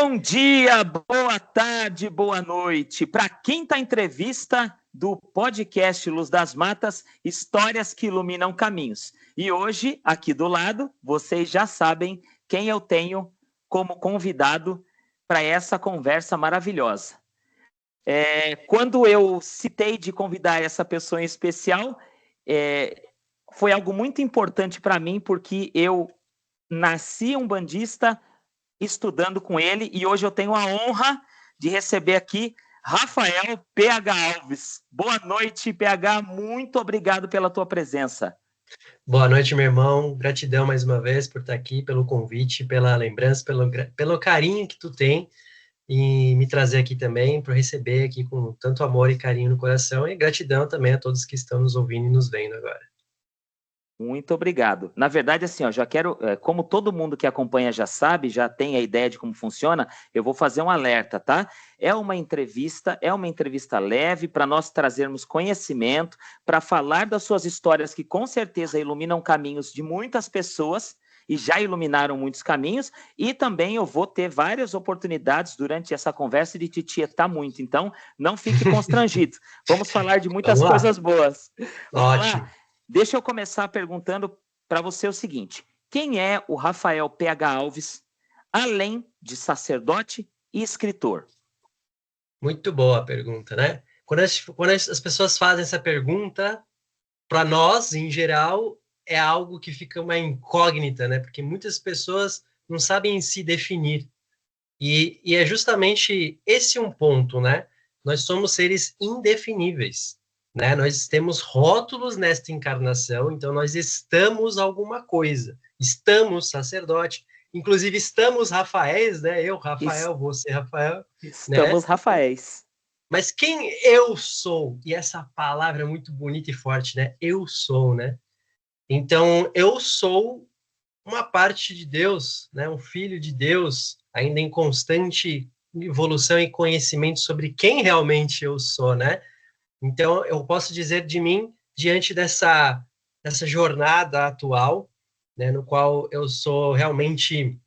Bom dia, boa tarde, boa noite. Para quinta entrevista do podcast Luz das Matas, histórias que iluminam caminhos. E hoje, aqui do lado, vocês já sabem quem eu tenho como convidado para essa conversa maravilhosa. Quando eu citei de convidar essa pessoa em especial, foi algo muito importante para mim, porque eu nasci um bandista estudando com ele, e hoje eu tenho a honra de receber aqui Rafael PH Alves. Boa noite, PH, muito obrigado pela tua presença. Boa noite, meu irmão, gratidão mais uma vez por estar aqui, pelo convite, pela lembrança, pelo carinho que tu tem em me trazer aqui também, por receber aqui com tanto amor e carinho no coração, e gratidão também a todos que estão nos ouvindo e nos vendo agora. Muito obrigado. Na verdade, assim, já quero, como todo mundo que acompanha já sabe, já tem a ideia de como funciona, eu vou fazer um alerta, tá? É uma entrevista leve para nós trazermos conhecimento, para falar das suas histórias que com certeza iluminam caminhos de muitas pessoas e já iluminaram muitos caminhos, e também eu vou ter várias oportunidades durante essa conversa de te tietar muito, então não fique constrangido. Vamos falar de muitas coisas boas. Ótimo. Deixa eu começar perguntando para você o seguinte: quem é o Rafael PH Alves, além de sacerdote e escritor? Muito boa a pergunta, né? Quando as pessoas fazem essa pergunta, para nós, em geral, é algo que fica uma incógnita, né? Porque muitas pessoas não sabem se definir. E é justamente esse um ponto, né? Nós somos seres indefiníveis, né? Nós temos rótulos nesta encarnação, então nós estamos alguma coisa. Estamos sacerdote, inclusive estamos Rafaéis, né? Eu, Rafael, você, Rafael. Estamos Né? Rafaéis. Mas quem eu sou? E essa palavra é muito bonita e forte, né? Eu sou, né? Então, eu sou uma parte de Deus, né? Um filho de Deus, ainda em constante evolução e conhecimento sobre quem realmente eu sou, né? Então, eu posso dizer de mim, diante dessa jornada atual, né, no qual eu sou realmente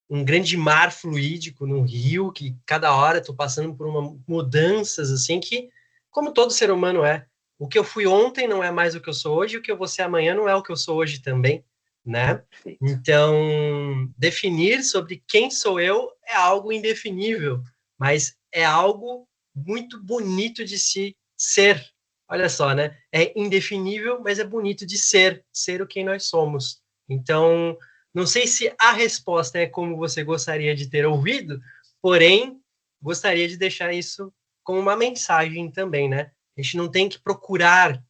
um grande mar fluídico no rio, que cada hora estou passando por mudanças, assim, que, como todo ser humano é, o que eu fui ontem não é mais o que eu sou hoje, e o que eu vou ser amanhã não é o que eu sou hoje também, né? Perfeito. Então, definir sobre quem sou eu é algo indefinível, mas é algo muito bonito de se ser. Olha só, né? É indefinível, mas é bonito de ser o quem nós somos. Então, não sei se a resposta é como você gostaria de ter ouvido, porém, gostaria de deixar isso como uma mensagem também, né? A gente não tem que procurar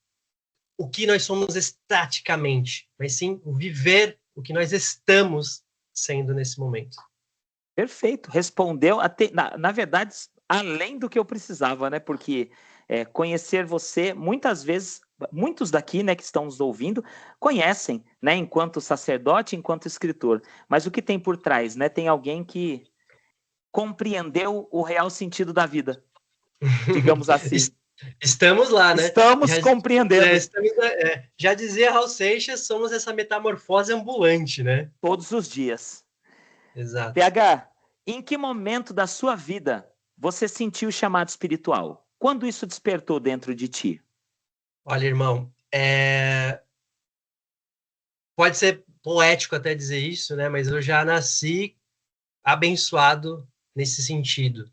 o que nós somos estaticamente, mas sim o viver o que nós estamos sendo nesse momento. Perfeito, respondeu, na verdade, além do que eu precisava, né? Porque conhecer você, muitas vezes, muitos daqui, né, que estão nos ouvindo, conhecem, né, enquanto sacerdote, enquanto escritor, mas o que tem por trás, né? Tem alguém que compreendeu o real sentido da vida, digamos assim. Estamos lá, né? Estamos compreendendo. Já dizia Raul Seixas, somos essa metamorfose ambulante, né? Todos os dias. Exato. PH, em que momento da sua vida você sentiu o chamado espiritual? Quando isso despertou dentro de ti? Olha, irmão, pode ser poético até dizer isso, né? Mas eu já nasci abençoado nesse sentido.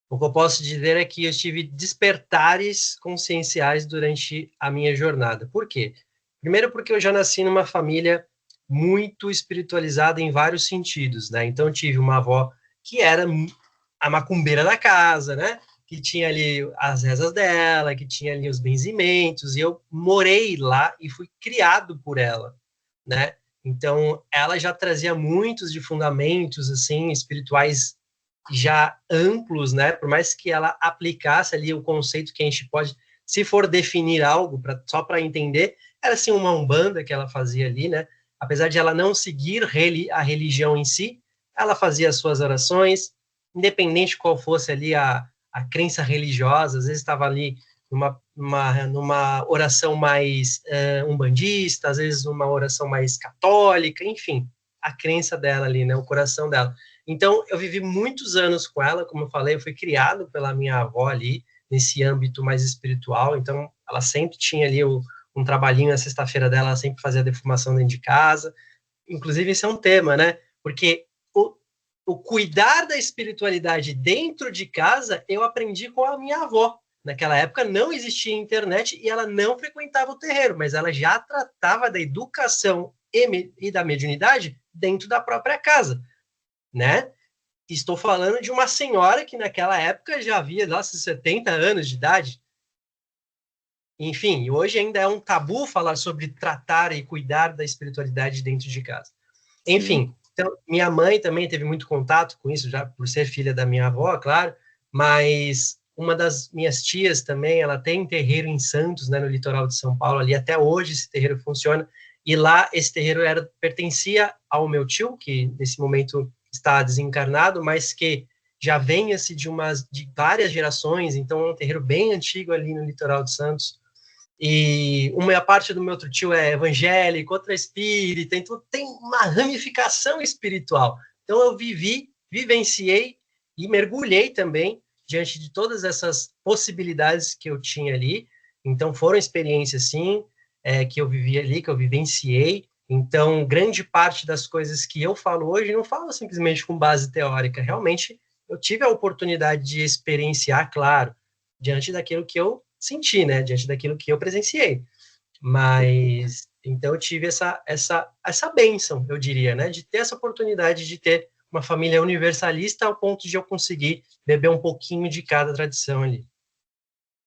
O que eu posso dizer é que eu tive despertares conscienciais durante a minha jornada. Por quê? Primeiro porque eu já nasci numa família muito espiritualizada em vários sentidos, né? Então eu tive uma avó que era a macumbeira da casa, né? Que tinha ali as rezas dela, que tinha ali os benzimentos, e eu morei lá e fui criado por ela, né? Então ela já trazia muitos de fundamentos assim espirituais já amplos, né? Por mais que ela aplicasse ali o conceito que a gente pode, se for definir algo só para entender, era assim uma umbanda que ela fazia ali, né? Apesar de ela não seguir a religião em si, ela fazia as suas orações, independente qual fosse ali a crença religiosa, às vezes estava ali numa oração mais umbandista, às vezes numa oração mais católica, enfim. a crença dela ali, né, o coração dela. Então, eu vivi muitos anos com ela, como eu falei, eu fui criado pela minha avó ali, nesse âmbito mais espiritual, então ela sempre tinha ali um trabalhinho na sexta-feira dela, ela sempre fazia defumação dentro de casa. Inclusive, esse é um tema, né? Porque o cuidar da espiritualidade dentro de casa, eu aprendi com a minha avó. Naquela época não existia internet e ela não frequentava o terreiro, mas ela já tratava da educação e da mediunidade dentro da própria casa, né? Estou falando de uma senhora que naquela época já havia, nossa, 70 anos de idade. Enfim, hoje ainda é um tabu falar sobre tratar e cuidar da espiritualidade dentro de casa. Enfim, então, minha mãe também teve muito contato com isso, já por ser filha da minha avó, claro, mas uma das minhas tias também, ela tem um terreiro em Santos, né, no litoral de São Paulo, ali até hoje esse terreiro funciona, e lá esse terreiro pertencia ao meu tio, que nesse momento está desencarnado, mas que já vem-se de várias gerações, então é um terreiro bem antigo ali no litoral de Santos, e uma parte do meu outro tio é evangélico, outra é espírita, então tem uma ramificação espiritual. Então eu vivenciei e mergulhei também diante de todas essas possibilidades que eu tinha ali. Então foram experiências, sim, que eu vivi ali, que eu vivenciei. Então, grande parte das coisas que eu falo hoje, não falo simplesmente com base teórica. Realmente, eu tive a oportunidade de experienciar, claro, diante daquilo que eu senti, né, diante daquilo que eu presenciei. Mas, então, eu tive essa bênção, eu diria, né, de ter essa oportunidade de ter uma família universalista ao ponto de eu conseguir beber um pouquinho de cada tradição ali.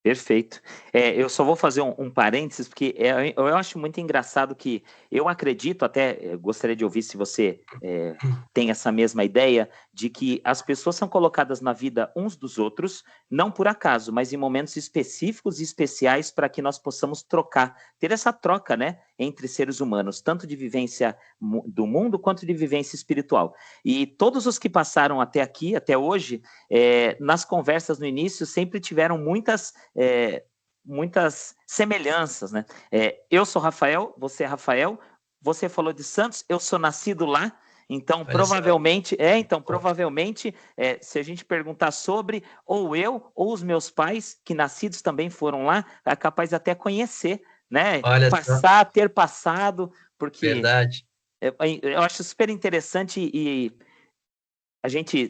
Perfeito. Eu só vou fazer um parênteses, porque eu acho muito engraçado que eu acredito, até gostaria de ouvir se você tem essa mesma ideia, de que as pessoas são colocadas na vida uns dos outros, não por acaso, mas em momentos específicos e especiais para que nós possamos ter essa troca, né, entre seres humanos, tanto de vivência do mundo quanto de vivência espiritual. E todos os que passaram até aqui, até hoje, nas conversas no início, sempre tiveram muitas semelhanças, né? Eu sou Rafael, você é Rafael, você falou de Santos, eu sou nascido lá, então provavelmente, se a gente perguntar sobre, ou eu, ou os meus pais, que nascidos também foram lá, é capaz de até conhecer, né? Olha só. Ter passado, porque Verdade. eu acho super interessante e a gente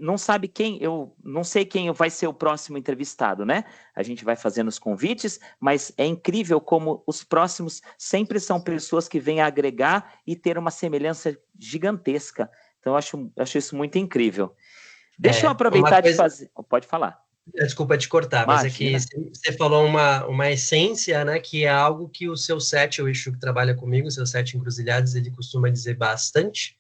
não sabe eu não sei quem vai ser o próximo entrevistado, né? A gente vai fazendo os convites, mas é incrível como os próximos sempre são pessoas que vêm agregar e ter uma semelhança gigantesca. Então, eu acho isso muito incrível. Deixa eu aproveitar de fazer... Pode falar. Desculpa te cortar, mas é que Imagina. você falou uma essência, né, que é algo que o seu sete, o Exu que trabalha comigo, o seu sete encruzilhadas, ele costuma dizer bastante.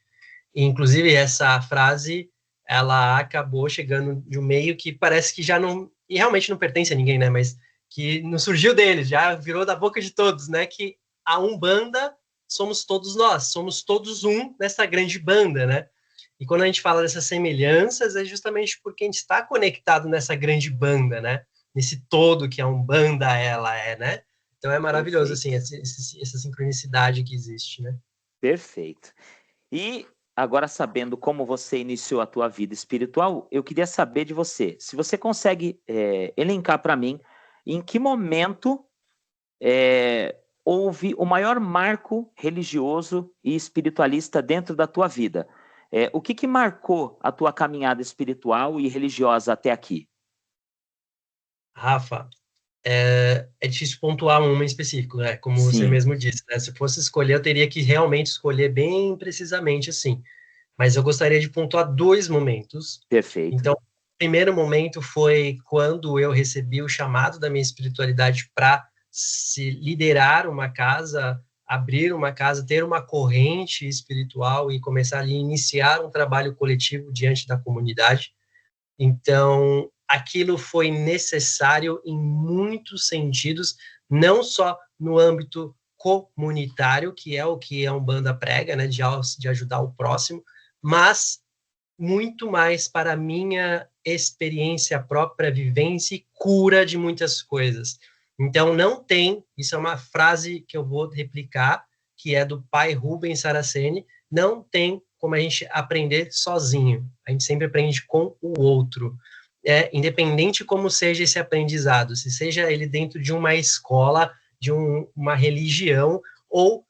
E, inclusive, essa frase, ela acabou chegando de um meio que parece que já não... E realmente não pertence a ninguém, né? Mas que não surgiu deles, já virou da boca de todos, né? Que a Umbanda somos todos nós, somos todos um nessa grande banda, né? E quando a gente fala dessas semelhanças, é justamente porque a gente está conectado nessa grande banda, né? Nesse todo que a Umbanda, ela é, né? Então é maravilhoso, assim, essa sincronicidade que existe, né? Perfeito. E agora, sabendo como você iniciou a tua vida espiritual, eu queria saber de você, se você consegue elencar para mim em que momento houve o maior marco religioso e espiritualista dentro da tua vida. O que marcou a tua caminhada espiritual e religiosa até aqui? Rafa, é difícil pontuar um em específico, né? Como você Sim. mesmo disse, né? Se fosse escolher, eu teria que realmente escolher bem precisamente assim. Mas eu gostaria de pontuar dois momentos. Perfeito. Então, o primeiro momento foi quando eu recebi o chamado da minha espiritualidade para se liderar uma casa, abrir uma casa, ter uma corrente espiritual e começar ali a iniciar um trabalho coletivo diante da comunidade. Então, aquilo foi necessário em muitos sentidos, não só no âmbito comunitário, que é o que a Umbanda prega, né, de ajudar o próximo, mas muito mais para a minha experiência própria, vivência e cura de muitas coisas. Então, não tem, isso é uma frase que eu vou replicar, que é do pai Rubens Saraceni, Não tem como a gente aprender sozinho. A gente sempre aprende com o outro. Independente como seja esse aprendizado, se seja ele dentro de uma escola, de uma religião, ou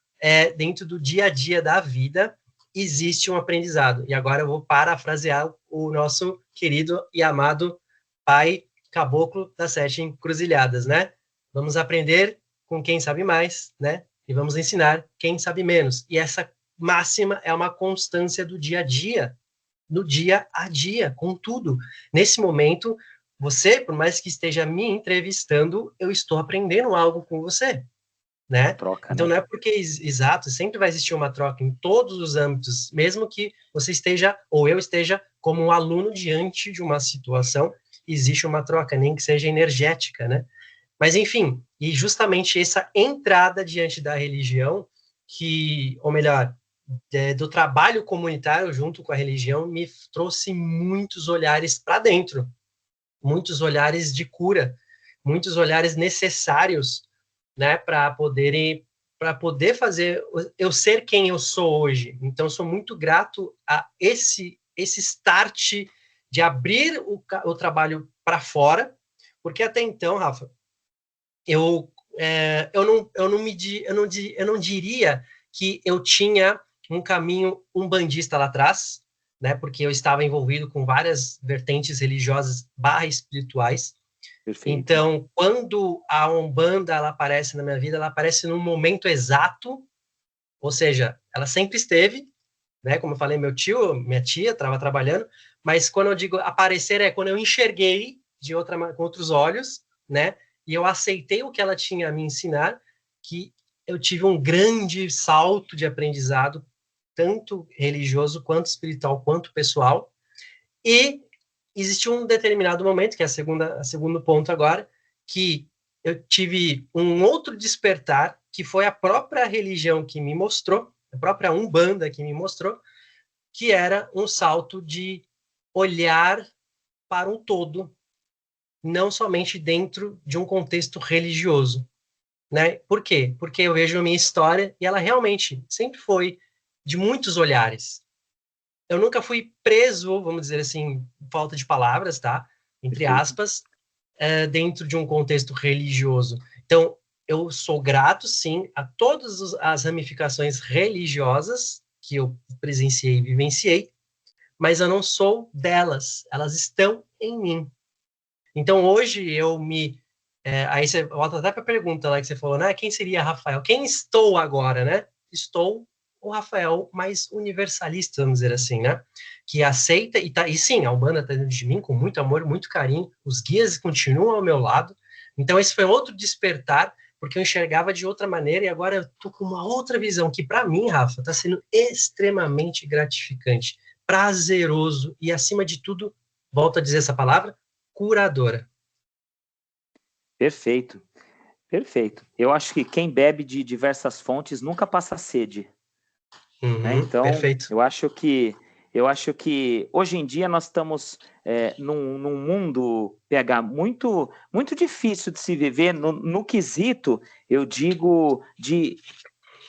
dentro do dia a dia da vida, existe um aprendizado. E agora eu vou parafrasear o nosso querido e amado pai caboclo das 7 encruzilhadas, né? Vamos aprender com quem sabe mais, né? E vamos ensinar quem sabe menos. E essa máxima é uma constância do dia a dia, no dia a dia, com tudo. Nesse momento, você, por mais que esteja me entrevistando, eu estou aprendendo algo com você, né? Troca, Então, né? não é porque, exato, sempre vai existir uma troca em todos os âmbitos, mesmo que você esteja, ou eu esteja, como um aluno diante de uma situação, existe uma troca, nem que seja energética, né? Mas, enfim, e justamente essa entrada diante da religião, ou melhor, do trabalho comunitário junto com a religião, me trouxe muitos olhares para dentro, muitos olhares de cura, muitos olhares necessários, né, para poder fazer eu ser quem eu sou hoje. Então, sou muito grato a esse start de abrir o trabalho para fora, porque até então, Rafa, eu não diria que eu tinha um caminho umbandista lá atrás, né? Porque eu estava envolvido com várias vertentes religiosas / espirituais. Perfeito. Então, quando a Umbanda ela aparece na minha vida, ela aparece num momento exato, ou seja, ela sempre esteve, né? Como eu falei, minha tia estava trabalhando, mas quando eu digo aparecer é quando eu enxerguei com outros olhos, né? E eu aceitei o que ela tinha a me ensinar, que eu tive um grande salto de aprendizado, tanto religioso quanto espiritual quanto pessoal. E existiu um determinado momento, que é a segundo ponto agora, que eu tive um outro despertar, que foi a própria religião que me mostrou, a própria Umbanda que me mostrou, que era um salto de olhar para um todo, não somente dentro de um contexto religioso, né? Por quê? Porque eu vejo a minha história e ela realmente sempre foi de muitos olhares. Eu nunca fui preso, vamos dizer assim, falta de palavras, tá? Entre Perfeito. aspas, dentro de um contexto religioso. Então, eu sou grato, sim, a todas as ramificações religiosas que eu presenciei e vivenciei, mas eu não sou delas, elas estão em mim. Então, hoje aí você volta até para a pergunta lá que você falou, né? Quem seria Rafael? Quem estou agora, né? Estou o Rafael mais universalista, vamos dizer assim, né? Que aceita e sim, a Umbanda está dentro de mim com muito amor, muito carinho. Os guias continuam ao meu lado. Então, esse foi outro despertar, porque eu enxergava de outra maneira e agora eu tô com uma outra visão que, para mim, Rafa, está sendo extremamente gratificante, prazeroso e, acima de tudo, volto a dizer essa palavra, curadora. Perfeito. Perfeito. Eu acho que quem bebe de diversas fontes nunca passa sede, né? Então, Perfeito. eu acho que hoje em dia nós estamos num mundo muito muito difícil de se viver no quesito, eu digo,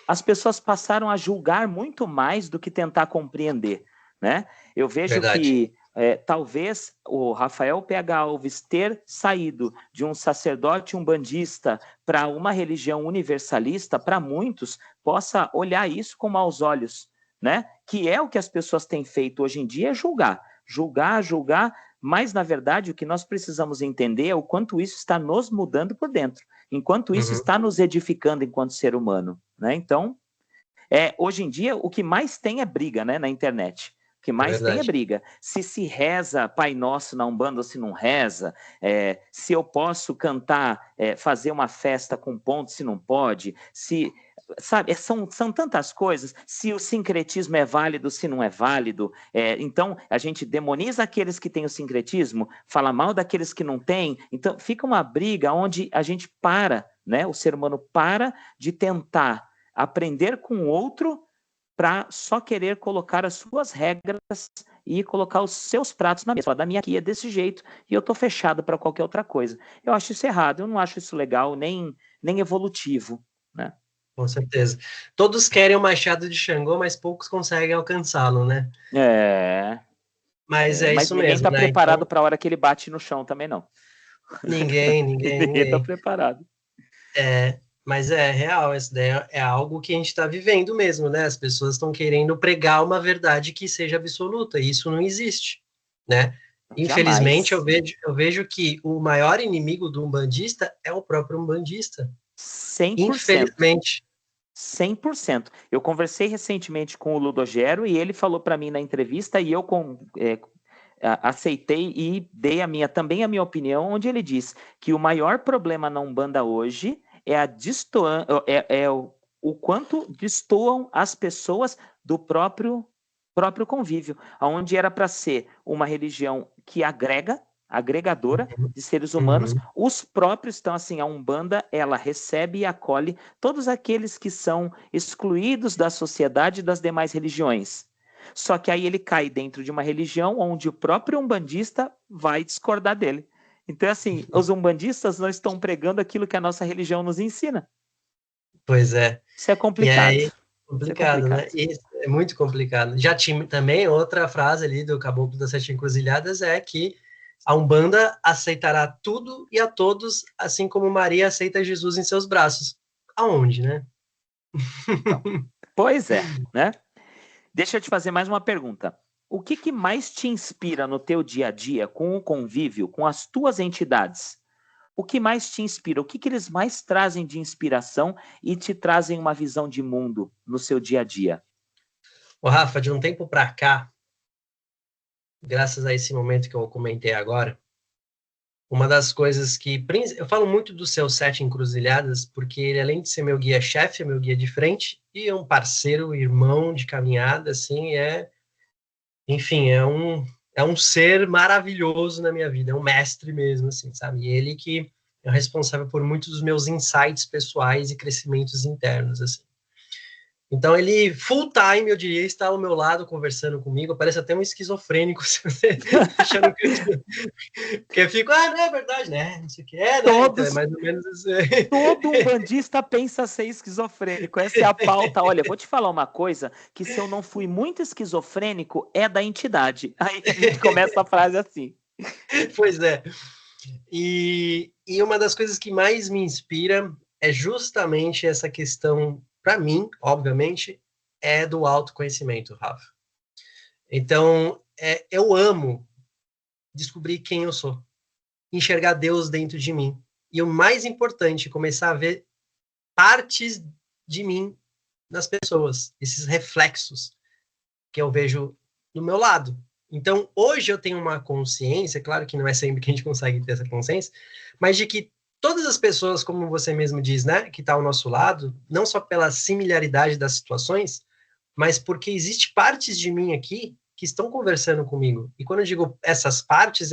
as pessoas passaram a julgar muito mais do que tentar compreender, né? Eu vejo Verdade. que talvez o Rafael PH Alves ter saído de um sacerdote umbandista para uma religião universalista, para muitos, possa olhar isso com maus olhos, né? Que é o que as pessoas têm feito hoje em dia, é julgar, julgar, julgar, mas, na verdade, o que nós precisamos entender é o quanto isso está nos mudando por dentro, enquanto isso está nos edificando enquanto ser humano, né? Então, hoje em dia, o que mais tem é briga, né, na internet. O que mais tem é Verdade. briga. Se reza Pai Nosso na Umbanda ou se não reza, se eu posso cantar, fazer uma festa com ponto, se não pode, sabe, são tantas coisas, se o sincretismo é válido, se não é válido, então a gente demoniza aqueles que têm o sincretismo, fala mal daqueles que não têm, então fica uma briga onde a gente para, né, o ser humano para de tentar aprender com o outro para só querer colocar as suas regras e colocar os seus pratos na mesa. Da minha aqui é desse jeito e eu estou fechado para qualquer outra coisa. Eu acho isso errado, eu não acho isso legal, nem evolutivo, né? Com certeza. Todos querem o machado de Xangô, mas poucos conseguem alcançá-lo, né? É, Mas é mas isso ninguém mesmo, está né? preparado Então, para a hora que ele bate no chão também, não. Ninguém está ninguém. preparado. Mas é real, essa ideia é algo que a gente está vivendo mesmo, né? As pessoas estão querendo pregar uma verdade que seja absoluta, e isso não existe, né? Infelizmente, Jamais. eu vejo que o maior inimigo do umbandista é o próprio umbandista. 100%. Infelizmente. 100%. Eu conversei recentemente com o Ludogero e ele falou para mim na entrevista e eu aceitei e dei também a minha opinião, onde ele diz que o maior problema na Umbanda hoje é o quanto destoam as pessoas do próprio convívio, onde era para ser uma religião que agregadora de seres humanos, Uhum. os próprios estão assim, a Umbanda, ela recebe e acolhe todos aqueles que são excluídos da sociedade e das demais religiões. Só que aí ele cai dentro de uma religião onde o próprio umbandista vai discordar dele. Então, assim, os umbandistas não estão pregando aquilo que a nossa religião nos ensina. Pois é. Isso é E complicado. aí, Isso é complicado, né? complicado. E é muito complicado. Já tinha também outra frase ali do Caboclo das Sete Encruzilhadas é que a Umbanda aceitará tudo e a todos, assim como Maria aceita Jesus em seus braços. Aonde, né? Então, pois é, né? Deixa eu te fazer mais uma pergunta. O que mais te inspira no teu dia a dia, com o convívio, com as tuas entidades? O que mais te inspira? O que eles mais trazem de inspiração e te trazem uma visão de mundo no seu dia a dia? Ô, Rafa, de um tempo para cá, graças a esse momento que eu comentei agora, uma das coisas que... Eu falo muito do seu Sete Encruzilhadas, porque ele, além de ser meu guia-chefe, é meu guia de frente, e é um parceiro, irmão de caminhada, assim, enfim, é um ser maravilhoso na minha vida, é um mestre mesmo, assim, sabe? E ele que é o responsável por muitos dos meus insights pessoais e crescimentos internos, assim. Então, ele, full time, eu diria, está ao meu lado, conversando comigo, parece até um esquizofrênico, se você achando que eu fico, não é verdade, né? Não sei o que é, né? Então, é Todos, mais ou menos isso. todo umbandista pensa ser esquizofrênico. Essa é a pauta. Olha, vou te falar uma coisa, que se eu não fui muito esquizofrênico, é da entidade. Aí a gente começa a frase assim. Pois é. E uma das coisas que mais me inspira é justamente essa questão, para mim, obviamente, é do autoconhecimento, Rafa. Então, eu amo descobrir quem eu sou, enxergar Deus dentro de mim. E o mais importante, começar a ver partes de mim nas pessoas, esses reflexos que eu vejo do meu lado. Então, hoje eu tenho uma consciência, claro que não é sempre que a gente consegue ter essa consciência, mas de que todas as pessoas, como você mesmo diz, né, que está ao nosso lado, não só pela similaridade das situações, mas porque existe partes de mim aqui que estão conversando comigo. E quando eu digo essas partes,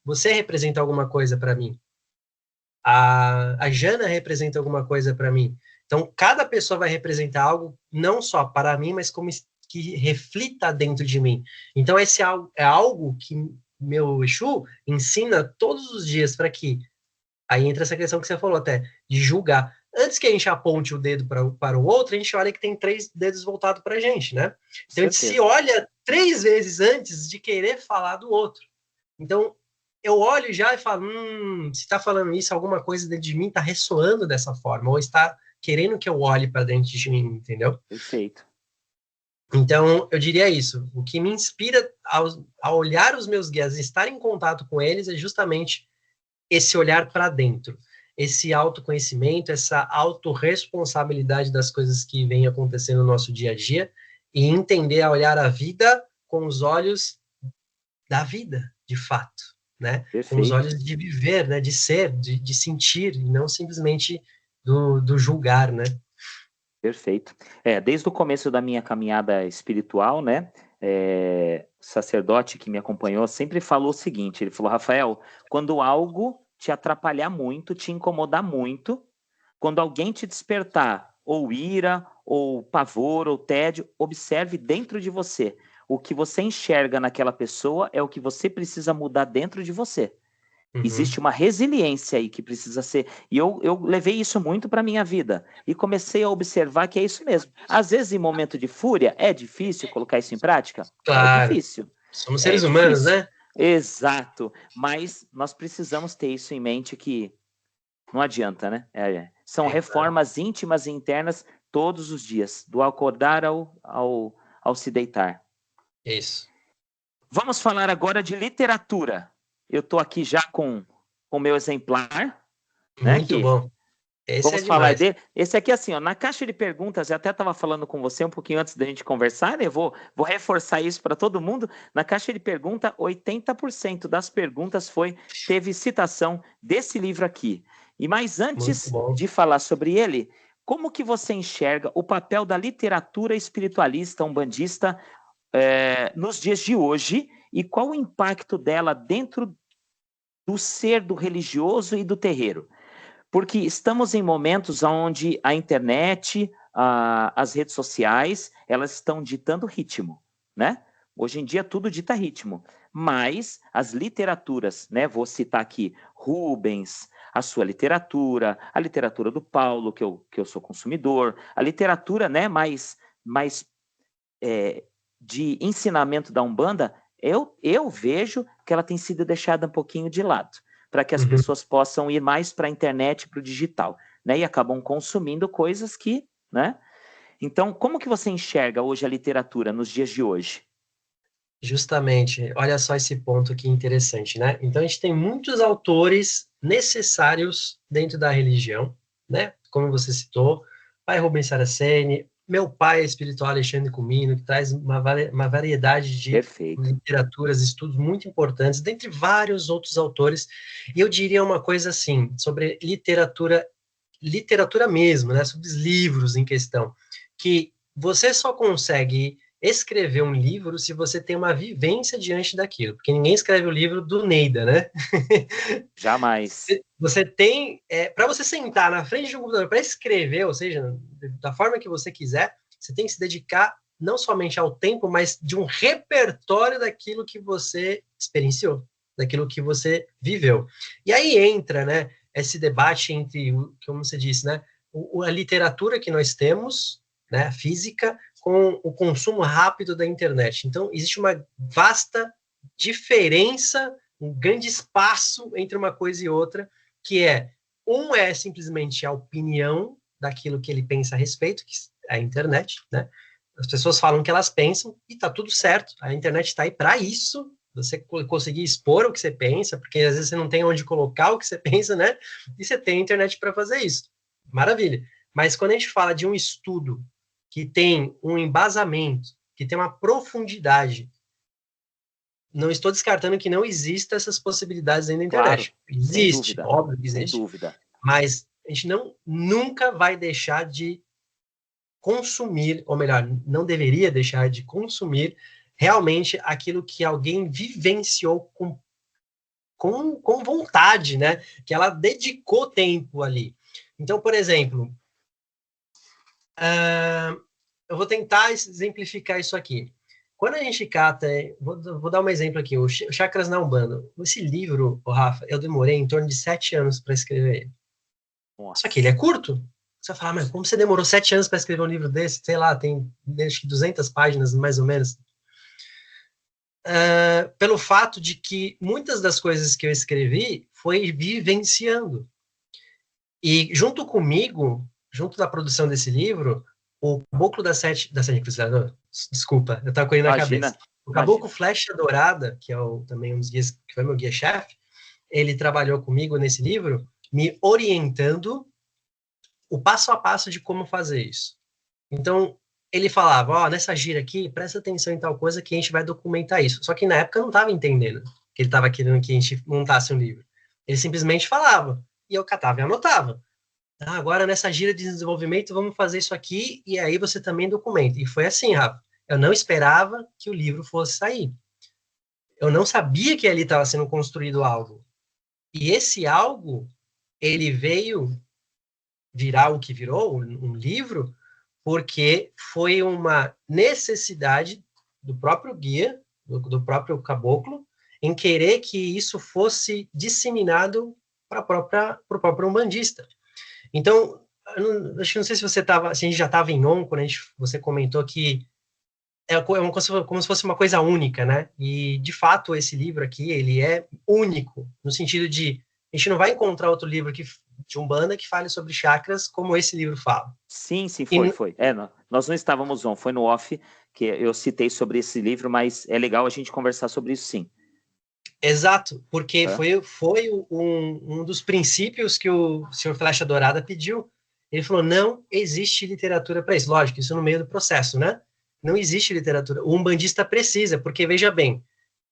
você representa alguma coisa para mim, a Jana representa alguma coisa para mim. Então, cada pessoa vai representar algo, não só para mim, mas como que reflita dentro de mim. Então, esse é algo que meu Exu ensina todos os dias para que. Aí entra essa questão que você falou até, de julgar. Antes que a gente aponte o dedo para o outro, a gente olha que tem 3 dedos voltados para a gente, né? Então, a gente se Certeza. olha 3 vezes antes de querer falar do outro. Então, eu olho já e falo, se está falando isso, alguma coisa dentro de mim está ressoando dessa forma, ou está querendo que eu olhe para dentro de mim, entendeu? Perfeito. Então, eu diria isso. O que me inspira a olhar os meus guias e estar em contato com eles é justamente esse olhar para dentro, esse autoconhecimento, essa autorresponsabilidade das coisas que vêm acontecendo no nosso dia a dia e entender a olhar a vida com os olhos da vida, de fato, né? Com os Perfeito. olhos de viver, né? De ser, de sentir, e não simplesmente do julgar, né? Perfeito. Desde o começo da minha caminhada espiritual, né? O sacerdote que me acompanhou sempre falou o seguinte: ele falou, Rafael, quando algo te atrapalhar muito, te incomodar muito, quando alguém te despertar ou ira, ou pavor, ou tédio, observe dentro de você. O que você enxerga naquela pessoa é o que você precisa mudar dentro de você. Existe uma resiliência aí que precisa ser... E eu levei isso muito para a minha vida. E comecei a observar que é isso mesmo. Às vezes, em momento de fúria, é difícil colocar isso em prática? É Claro. difícil. Somos É seres humanos, difícil. né? Exato. Mas nós precisamos ter isso em mente que não adianta, né? São reformas íntimas e internas todos os dias, do acordar ao se deitar. Isso. Vamos falar agora de literatura. Eu estou aqui já com o meu exemplar. Muito bom. Esse Vamos é falar demais. dele. Esse aqui, assim, ó, na caixa de perguntas, eu até estava falando com você um pouquinho antes da gente conversar, né? Eu vou reforçar isso para todo mundo. Na caixa de pergunta, 80% das perguntas teve citação desse livro aqui. E mais antes de falar sobre ele, como que você enxerga o papel da literatura espiritualista, umbandista, nos dias de hoje, e qual o impacto dela dentro do ser do religioso e do terreiro? Porque estamos em momentos onde a internet, as redes sociais, elas estão ditando ritmo, né? Hoje em dia tudo dita ritmo, mas as literaturas, né? Vou citar aqui Rubens, a sua literatura, a literatura do Paulo, que eu sou consumidor, a literatura, né, mais de ensinamento da Umbanda, eu vejo que ela tem sido deixada um pouquinho de lado, para que as pessoas possam ir mais para a internet, para o digital, né? E acabam consumindo coisas que, né? Então, como que você enxerga hoje a literatura nos dias de hoje? Justamente, olha só esse ponto aqui interessante, né? Então, a gente tem muitos autores necessários dentro da religião, né? Como você citou, pai Rubens Saraceni, meu pai espiritual Alexandre Comino, que traz uma variedade de literaturas, estudos muito importantes, dentre vários outros autores. E eu diria uma coisa assim, sobre literatura mesmo, né? Sobre os livros em questão, que você só consegue escrever um livro se você tem uma vivência diante daquilo, porque ninguém escreve o livro do Neida, né? Jamais. Você tem, para você sentar na frente de um computador para escrever, ou seja, da forma que você quiser, você tem que se dedicar não somente ao tempo, mas de um repertório daquilo que você experienciou, daquilo que você viveu. E aí entra, né, esse debate entre, como você disse, né, a literatura que nós temos, né, física, com o consumo rápido da internet. Então, existe uma vasta diferença, um grande espaço entre uma coisa e outra, que um é simplesmente a opinião daquilo que ele pensa a respeito, que é a internet, né? As pessoas falam que elas pensam e tá tudo certo. A internet está aí para isso, você conseguir expor o que você pensa, porque às vezes você não tem onde colocar o que você pensa, né? E você tem a internet para fazer isso. Maravilha. Mas quando a gente fala de um estudo que tem um embasamento, que tem uma profundidade, não estou descartando que não existam essas possibilidades dentro da internet. Claro, Existe, óbvio que existe. Sem dúvida. Mas a gente nunca vai deixar de consumir, ou melhor, não deveria deixar de consumir realmente aquilo que alguém vivenciou com vontade, né? Que ela dedicou tempo ali. Então, por exemplo, eu vou tentar exemplificar isso aqui. Quando a gente cata, vou dar um exemplo aqui, o Chakras na Umbanda. Esse livro, Rafa, eu demorei em torno de 7 anos para escrever ele. Nossa. Só que ele é curto. Você vai falar, mas como você demorou 7 anos para escrever um livro desse? Sei lá, tem acho que 200 páginas, mais ou menos. Pelo fato de que muitas das coisas que eu escrevi foi vivenciando. E junto comigo, junto da produção desse livro, o Caboclo das Sete Cruzadas, desculpa, eu estava com ele na cabeça. O Caboclo Flecha Dourada, que é também um dos guias, que foi meu guia-chefe, ele trabalhou comigo nesse livro, me orientando o passo a passo de como fazer isso. Então, ele falava, nessa gira aqui, presta atenção em tal coisa que a gente vai documentar isso. Só que na época eu não estava entendendo que ele estava querendo que a gente montasse um livro. Ele simplesmente falava, e eu catava e anotava. Agora, nessa gira de desenvolvimento, vamos fazer isso aqui, e aí você também documenta. E foi assim, Rafa. Eu não esperava que o livro fosse sair. Eu não sabia que ali estava sendo construído algo. E esse algo, ele veio virar o que virou, um livro, porque foi uma necessidade do próprio guia, do próprio caboclo, em querer que isso fosse disseminado para o próprio umbandista. Então, acho que não sei se você estava, se a gente já estava em on, quando você comentou que como se fosse uma coisa única, né? E, de fato, esse livro aqui, ele é único, no sentido de, a gente não vai encontrar outro livro de Umbanda que fale sobre chakras como esse livro fala. Sim, foi. Nós não estávamos on, foi no off que eu citei sobre esse livro, mas é legal a gente conversar sobre isso, sim. Exato, porque foi um dos princípios que o senhor Flecha Dourada pediu. Ele falou, não existe literatura para isso. Lógico, isso no meio do processo, né? Não existe literatura. O umbandista precisa, porque, veja bem,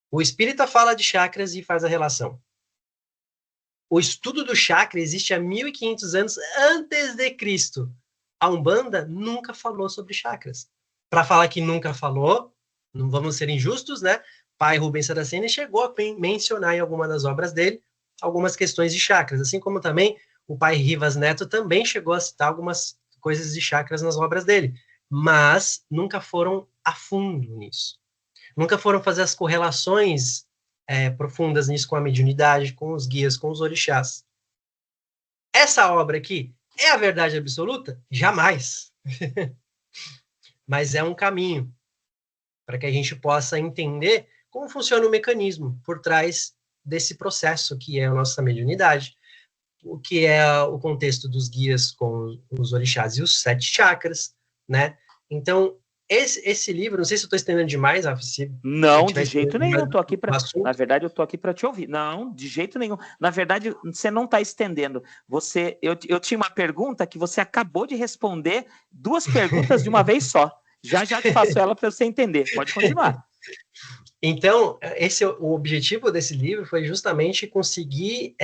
o espírita fala de chakras e faz a relação. O estudo do chakra existe há 1.500 anos antes de Cristo. A Umbanda nunca falou sobre chakras. Para falar que nunca falou, não vamos ser injustos, né? Pai Rubens Saraceni chegou a mencionar em alguma das obras dele algumas questões de chakras, assim como também o pai Rivas Neto também chegou a citar algumas coisas de chakras nas obras dele, mas nunca foram a fundo nisso. Nunca foram fazer as correlações profundas nisso com a mediunidade, com os guias, com os orixás. Essa obra aqui é a verdade absoluta? Jamais. Mas é um caminho para que a gente possa entender como funciona o mecanismo por trás desse processo que é a nossa mediunidade, o que é o contexto dos guias com os orixás e os 7 chakras, né? Então, esse livro, não sei se eu estou estendendo demais, não, de jeito nenhum. Na verdade, eu estou aqui para te ouvir. Não, de jeito nenhum. Na verdade, você não está estendendo. Eu tinha uma pergunta que você acabou de responder 2 perguntas de uma vez só. Já te faço ela para você entender. Pode continuar. Então, o objetivo desse livro foi justamente conseguir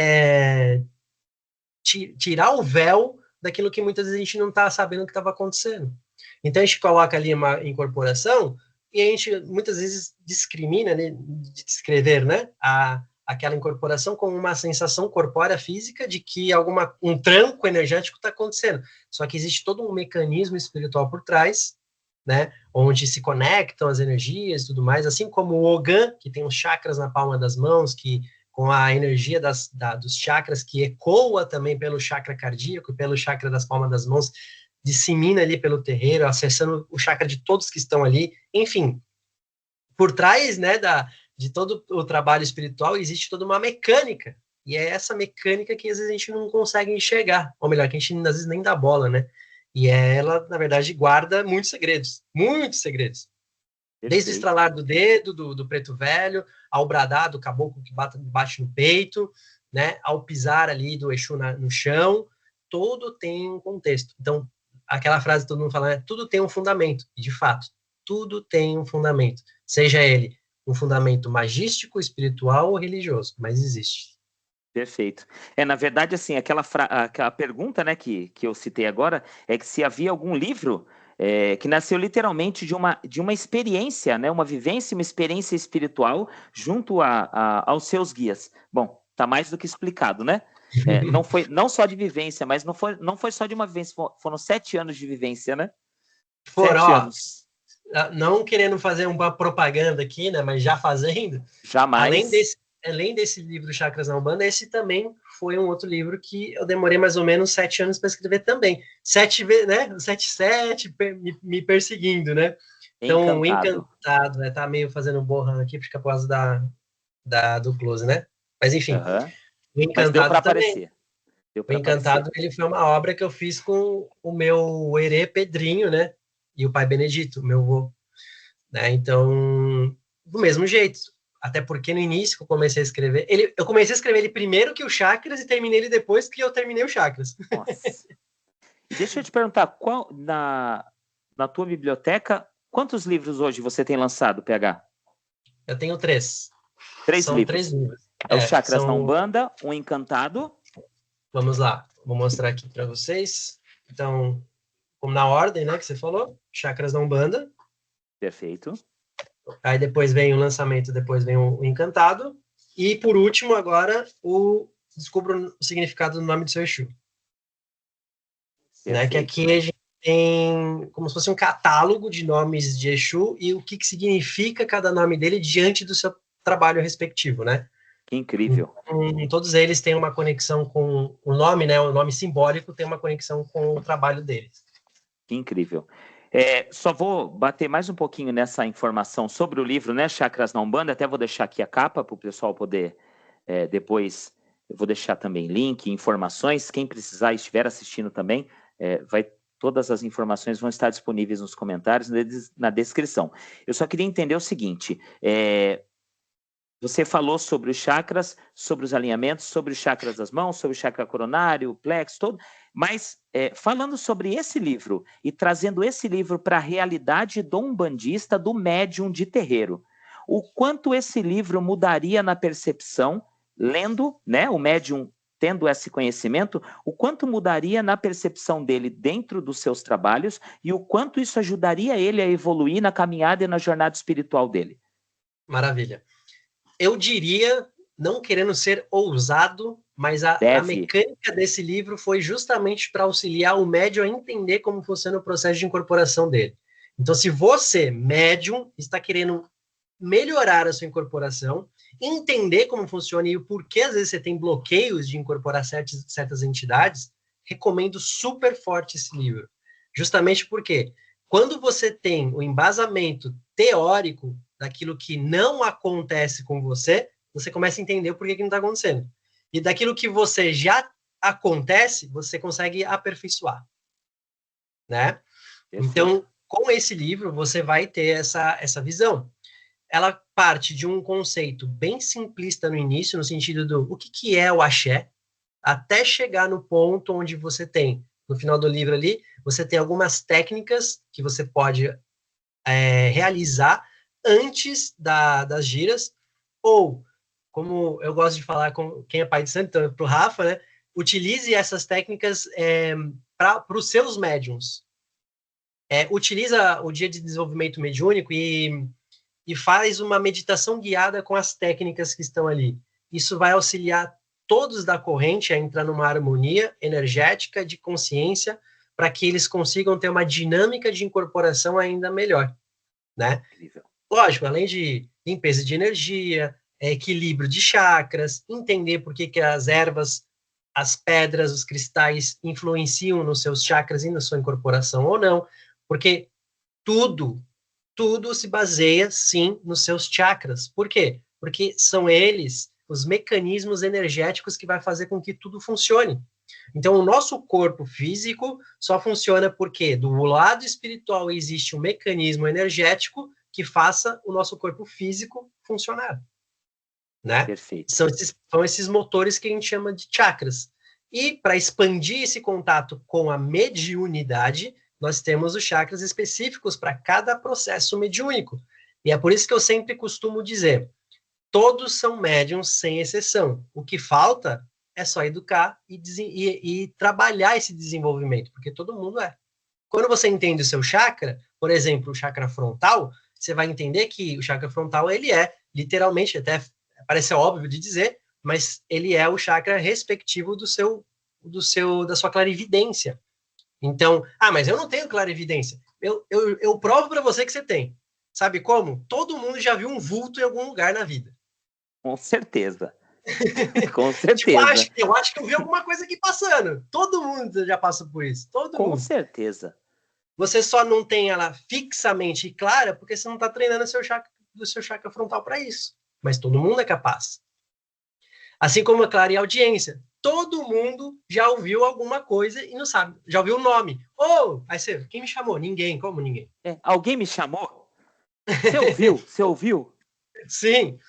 tirar o véu daquilo que muitas vezes a gente não está sabendo o que estava acontecendo. Então, a gente coloca ali uma incorporação e a gente muitas vezes discrimina, né, de descrever, né, aquela incorporação como uma sensação corpórea física de que um tranco energético está acontecendo. Só que existe todo um mecanismo espiritual por trás, né, onde se conectam as energias e tudo mais, assim como o Ogan, que tem os chakras na palma das mãos, que com a energia dos chakras, que ecoa também pelo chakra cardíaco, pelo chakra das palmas das mãos, dissemina ali pelo terreiro, acessando o chakra de todos que estão ali. Enfim, por trás, né, de todo o trabalho espiritual, existe toda uma mecânica, e é essa mecânica que às vezes a gente não consegue enxergar, ou melhor, que a gente às vezes nem dá bola, né? E ela, na verdade, guarda muitos segredos. Perfeito. Desde o estralar do dedo, do preto velho, ao bradar do caboclo que bate no peito, né, ao pisar ali do Exu no chão, todo tem um contexto. Então, aquela frase que todo mundo fala, né, tudo tem um fundamento. E, de fato, tudo tem um fundamento. Seja ele um fundamento magístico, espiritual ou religioso, mas existe. Perfeito. Na verdade, assim, aquela pergunta, né, que eu citei agora é que se havia algum livro que nasceu literalmente de uma experiência, né, uma vivência, uma experiência espiritual junto aos seus guias. Bom, tá mais do que explicado, né? Não só de vivência, mas não foi só de uma vivência, foram 7 anos de vivência, né? 7 anos. Não querendo fazer uma propaganda aqui, né, mas já fazendo. Jamais. Além desse livro Chakras na Umbanda, esse também foi um outro livro que eu demorei mais ou menos 7 anos para escrever também. 7 vezes, né? 7 me perseguindo, né? Então, Encantado, né? Tá meio fazendo borra aqui por causa do close, né? Mas enfim, o Encantado também. O Encantado, ele foi uma obra que eu fiz com o meu herê Pedrinho, né? E o pai Benedito, meu avô. Né? Então, do mesmo jeito. Até porque no início que eu comecei a escrever, eu comecei a escrever ele primeiro que o Chakras e terminei ele depois que eu terminei o Chakras. Nossa. Deixa eu te perguntar, na tua biblioteca, quantos livros hoje você tem lançado, PH? Eu tenho 3. São livros. 3 livros. O Chakras na Umbanda, o Encantado. Vamos lá, vou mostrar aqui para vocês. Então, como na ordem, né, que você falou, Chakras na Umbanda. Perfeito. Aí depois vem o lançamento, depois vem o Encantado. E por último, agora, descubro o significado do nome do seu Exu. Né, que aqui a gente tem como se fosse um catálogo de nomes de Exu e o que significa cada nome dele diante do seu trabalho respectivo, né? Que incrível. Todos eles têm uma conexão com o nome, né? O nome simbólico tem uma conexão com o trabalho deles. Que incrível. Só vou bater mais um pouquinho nessa informação sobre o livro, né? Chakras na Umbanda. Até vou deixar aqui a capa para o pessoal poder depois. Eu vou deixar também link, informações. Quem precisar e estiver assistindo também, todas as informações vão estar disponíveis nos comentários, na descrição. Eu só queria entender o seguinte: você falou sobre os chakras, sobre os alinhamentos, sobre os chakras das mãos, sobre o chakra coronário, o plexo, todo, mas falando sobre esse livro e trazendo esse livro para a realidade do umbandista, do médium de terreiro, o quanto esse livro mudaria na percepção, lendo, né, o médium tendo esse conhecimento, o quanto mudaria na percepção dele dentro dos seus trabalhos e o quanto isso ajudaria ele a evoluir na caminhada e na jornada espiritual dele? Maravilha. Eu diria, não querendo ser ousado, mas a mecânica desse livro foi justamente para auxiliar o médium a entender como funciona o processo de incorporação dele. Então, se você, médium, está querendo melhorar a sua incorporação, entender como funciona e o porquê às vezes você tem bloqueios de incorporar certas entidades, recomendo super forte esse livro. Justamente porque quando você tem o embasamento teórico daquilo que não acontece com você, você começa a entender o porquê que não está acontecendo. E daquilo que você já acontece, você consegue aperfeiçoar, né? Então, com esse livro, você vai ter essa visão. Ela parte de um conceito bem simplista no início, no sentido do o que é o axé, até chegar no ponto onde você tem, no final do livro ali, você tem algumas técnicas que você pode realizar antes das giras, ou, como eu gosto de falar com quem é pai de santo, então, para o Rafa, né, utilize essas técnicas para os seus médiums. Utiliza o dia de desenvolvimento mediúnico e faz uma meditação guiada com as técnicas que estão ali. Isso vai auxiliar todos da corrente a entrar numa harmonia energética de consciência para que eles consigam ter uma dinâmica de incorporação ainda melhor, né? Lógico, além de limpeza de energia, equilíbrio de chakras, entender por que as ervas, as pedras, os cristais influenciam nos seus chakras e na sua incorporação ou não, porque tudo se baseia, sim, nos seus chakras. Por quê? Porque são eles os mecanismos energéticos que vai fazer com que tudo funcione. Então, o nosso corpo físico só funciona porque do lado espiritual existe um mecanismo energético que faça o nosso corpo físico funcionar, né? Perfeito. São esses motores que a gente chama de chakras. E para expandir esse contato com a mediunidade, nós temos os chakras específicos para cada processo mediúnico. E é por isso que eu sempre costumo dizer, todos são médiums sem exceção. O que falta é só educar e trabalhar esse desenvolvimento, porque todo mundo é. Quando você entende o seu chakra, por exemplo, o chakra frontal, você vai entender que o chakra frontal, ele é, literalmente, até parece óbvio de dizer, mas ele é o chakra respectivo da sua clarividência. Então, mas eu não tenho clarividência. Eu provo para você que você tem. Sabe como? Todo mundo já viu um vulto em algum lugar na vida. Com certeza. Com certeza. Tipo, eu acho que eu vi alguma coisa aqui passando. Todo mundo já passa por isso. Todo mundo. Com certeza. Você só não tem ela fixamente clara porque você não está treinando do seu chakra frontal para isso. Mas todo mundo é capaz. Assim como a clareaudiência. Todo mundo já ouviu alguma coisa e não sabe. Já ouviu o nome. Aí você, quem me chamou? Ninguém. Como ninguém? Alguém me chamou? Você ouviu? Você ouviu? Sim.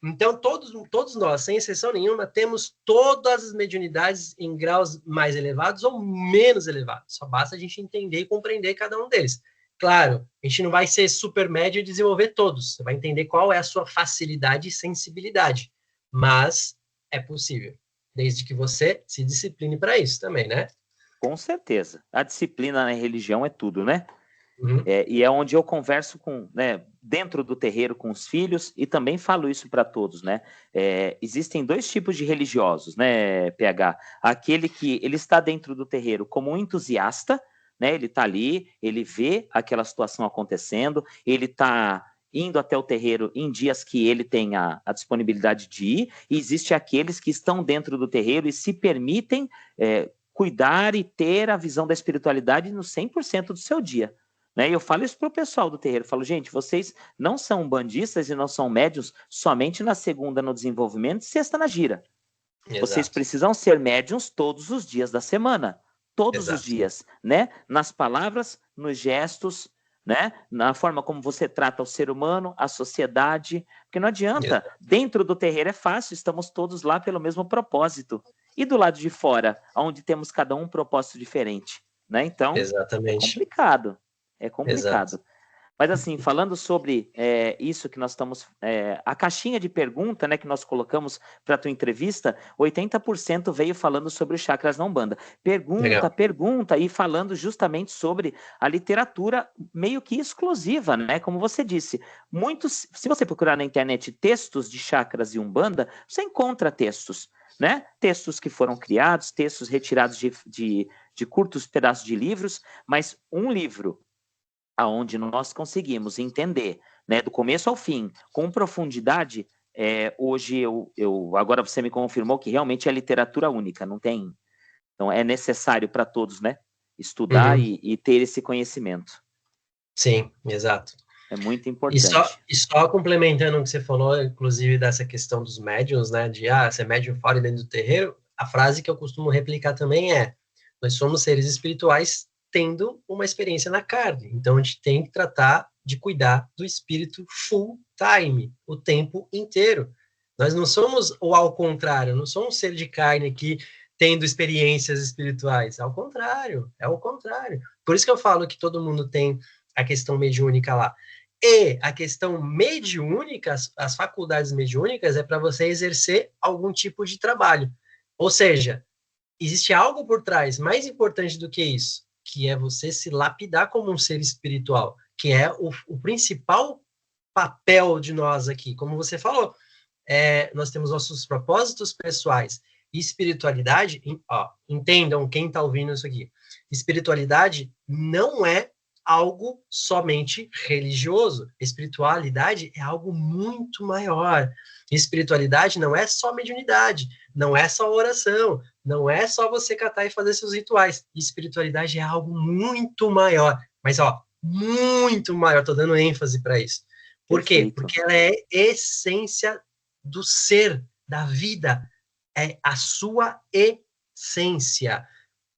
Então, todos nós, sem exceção nenhuma, temos todas as mediunidades em graus mais elevados ou menos elevados. Só basta a gente entender e compreender cada um deles. Claro, a gente não vai ser super médio e desenvolver todos. Você vai entender qual é a sua facilidade e sensibilidade. Mas é possível, desde que você se discipline para isso também, né? Com certeza. A disciplina na religião é tudo, né? Uhum. E é onde eu converso dentro do terreiro com os filhos e também falo isso para todos, né? Existem dois tipos de religiosos, né, PH? Aquele que ele está dentro do terreiro como um entusiasta, né? Ele está ali, ele vê aquela situação acontecendo, ele está indo até o terreiro em dias que ele tem a disponibilidade de ir, e existe aqueles que estão dentro do terreiro e se permitem cuidar e ter a visão da espiritualidade no 100% do seu dia. Né? E eu falo isso para o pessoal do terreiro, eu falo, gente, vocês não são bandistas e não são médiuns somente na segunda no desenvolvimento e sexta na gira. Exato. Vocês precisam ser médiuns todos os dias da semana, todos os dias, né? Nas palavras, nos gestos, né? Na forma como você trata o ser humano, a sociedade, porque não adianta, dentro do terreiro é fácil, estamos todos lá pelo mesmo propósito, e do lado de fora, onde temos cada um propósito diferente, né? Então, exatamente. É complicado. Exato. Mas assim, falando sobre isso que nós estamos, a caixinha de pergunta, né, que nós colocamos para a tua entrevista, 80% veio falando sobre os chakras na Umbanda. Pergunta, e falando justamente sobre a literatura meio que exclusiva, né, como você disse. Muitos, se você procurar na internet textos de chakras e Umbanda, você encontra textos, né, textos que foram criados, textos retirados de curtos pedaços de livros, mas um livro aonde nós conseguimos entender, né, do começo ao fim, com profundidade, hoje agora você me confirmou que realmente é literatura única, não tem, então é necessário para todos, né, estudar e ter esse conhecimento. Sim, exato. É muito importante. E só complementando o que você falou, inclusive dessa questão dos médiuns, né, de ser médium fora e dentro do terreiro, a frase que eu costumo replicar também é: nós somos seres espirituais tendo uma experiência na carne. Então, a gente tem que tratar de cuidar do espírito full time, o tempo inteiro. Nós não somos, ou ao contrário, não somos um ser de carne aqui tendo experiências espirituais. Ao contrário, é o contrário. Por isso que eu falo que todo mundo tem a questão mediúnica lá. E a questão mediúnica, as faculdades mediúnicas, é para você exercer algum tipo de trabalho. Ou seja, existe algo por trás mais importante do que isso, que é você se lapidar como um ser espiritual, que é o principal papel de nós aqui. Como você falou, nós temos nossos propósitos pessoais e espiritualidade, entendam quem está ouvindo isso aqui, espiritualidade não é algo somente religioso, espiritualidade é algo muito maior. Espiritualidade não é só mediunidade, não é só oração, não é só você catar e fazer seus rituais. Espiritualidade é algo muito maior, mas muito maior, estou dando ênfase para isso. Por quê? Porque ela é essência do ser, da vida, é a sua essência.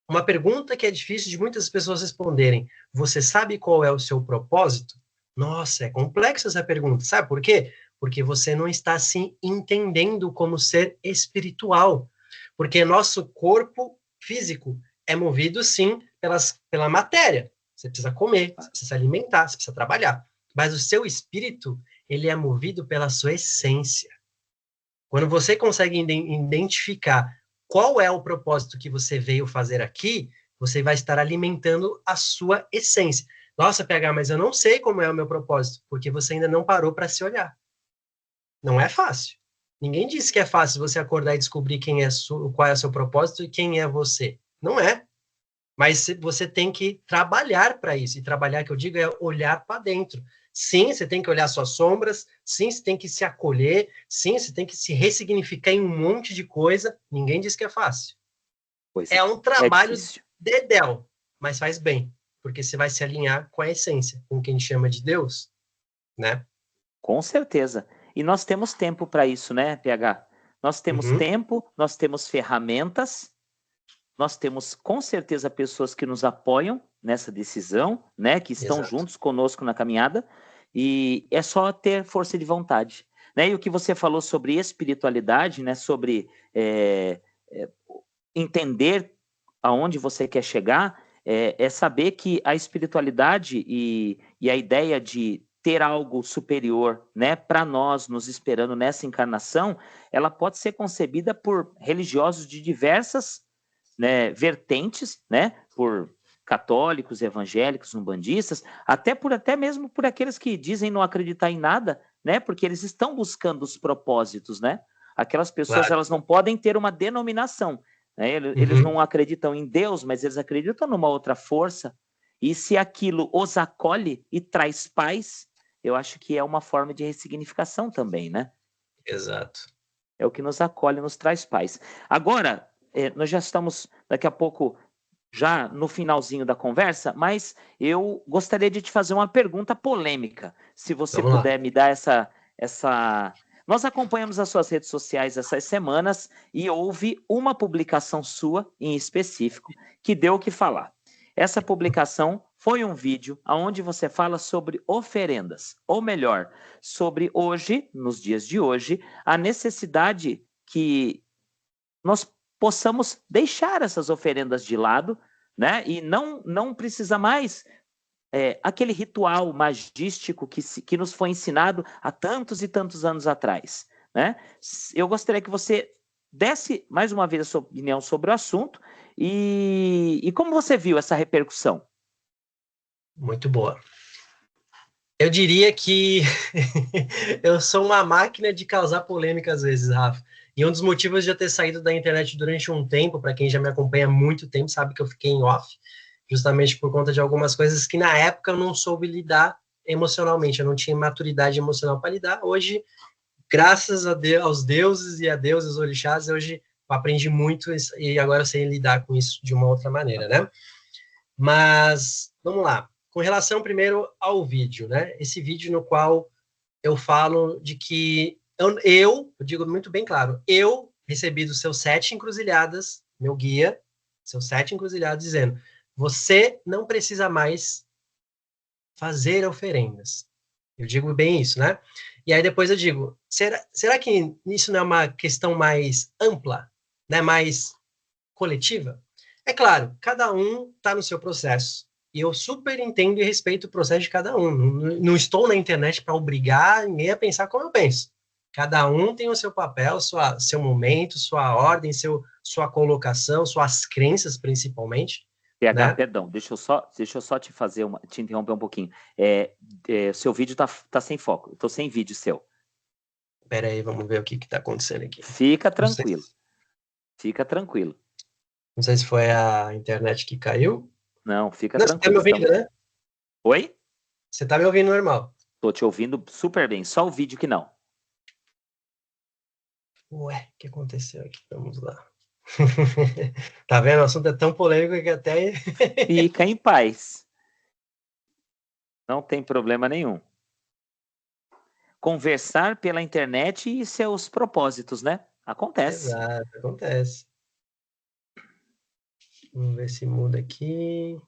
Uma pergunta que é difícil de muitas pessoas responderem: você sabe qual é o seu propósito? Nossa, é complexa essa pergunta. Sabe por quê? Porque você não está se entendendo como ser espiritual. Porque nosso corpo físico é movido, sim, pela matéria. Você precisa comer, você precisa se alimentar, você precisa trabalhar. Mas o seu espírito, ele é movido pela sua essência. Quando você consegue identificar qual é o propósito que você veio fazer aqui, você vai estar alimentando a sua essência. Nossa, PH, mas eu não sei como é o meu propósito, porque você ainda não parou para se olhar. Não é fácil. Ninguém disse que é fácil você acordar e descobrir qual é o seu propósito e quem é você. Não é. Mas você tem que trabalhar para isso. E trabalhar, que eu digo, é olhar para dentro. Sim, você tem que olhar suas sombras. Sim, você tem que se acolher. Sim, você tem que se ressignificar em um monte de coisa. Ninguém diz que é fácil. É um trabalho dedéu, mas faz bem. Porque você vai se alinhar com a essência, com quem chama de Deus, né? Com certeza. E nós temos tempo para isso, né, PH? Nós temos tempo, nós temos ferramentas, nós temos com certeza pessoas que nos apoiam nessa decisão, né, que estão juntos conosco na caminhada, e é só ter força de vontade. Né? E o que você falou sobre espiritualidade, né, sobre entender aonde você quer chegar, é saber que a espiritualidade e a ideia de ter algo superior, né, para nós, nos esperando nessa encarnação, ela pode ser concebida por religiosos de diversas, né, vertentes, né, por católicos, evangélicos, umbandistas, até mesmo por aqueles que dizem não acreditar em nada, né, porque eles estão buscando os propósitos, né? Aquelas pessoas, elas não podem ter uma denominação, né? Eles não acreditam em Deus, mas eles acreditam numa outra força, e se aquilo os acolhe e traz paz, eu acho que é uma forma de ressignificação também, né? Exato. É o que nos acolhe, nos traz paz. Agora, nós já estamos, daqui a pouco, já no finalzinho da conversa, mas eu gostaria de te fazer uma pergunta polêmica. Se você Vamos lá. puder me dar essa... Nós acompanhamos as suas redes sociais essas semanas e houve uma publicação sua, em específico, que deu o que falar. Essa publicação foi um vídeo onde você fala sobre oferendas, ou melhor, sobre hoje, nos dias de hoje, a necessidade que nós possamos deixar essas oferendas de lado, né? E não precisa mais aquele ritual magístico que nos foi ensinado há tantos e tantos anos atrás, né? Eu gostaria que você desse mais uma vez a sua opinião sobre o assunto e como você viu essa repercussão? Muito boa. Eu diria que eu sou uma máquina de causar polêmica às vezes, Rafa. E um dos motivos de eu ter saído da internet durante um tempo, para quem já me acompanha há muito tempo, sabe que eu fiquei em off, justamente por conta de algumas coisas que na época eu não soube lidar emocionalmente, eu não tinha maturidade emocional para lidar. Hoje, graças a Deus, aos deuses e a deuses orixás, hoje eu aprendi muito e agora eu sei lidar com isso de uma outra maneira, né? Mas, vamos lá. Com relação primeiro ao vídeo, né? Esse vídeo no qual eu falo de que eu digo muito bem claro, eu recebi dos seus 7 encruzilhadas, meu guia, seus 7 encruzilhadas, dizendo, você não precisa mais fazer oferendas. Eu digo bem isso, né? E aí depois eu digo, será que isso não é uma questão mais ampla, né? Mais coletiva? É claro, cada um está no seu processo. E eu super entendo e respeito o processo de cada um. Não estou na internet para obrigar ninguém a pensar como eu penso. Cada um tem o seu papel, seu momento, sua ordem, sua colocação, suas crenças, principalmente. PH, Né? perdão, deixa eu só te interromper um pouquinho. Seu vídeo tá sem foco. Eu tô sem vídeo seu. Espera aí, vamos ver o que está acontecendo aqui. Fica tranquilo. Fica tranquilo. Não sei se foi a internet que caiu. Não, fica Não, tranquilo. você está me ouvindo, né? Oi? Você está me ouvindo normal. Tô te ouvindo super bem, só o vídeo que não. Ué, o que aconteceu aqui? Vamos lá. Tá vendo? O assunto é tão polêmico que até... Fica em paz. Não tem problema nenhum. Conversar pela internet e seus propósitos, né? Acontece. Exato, acontece. Vamos ver se muda aqui.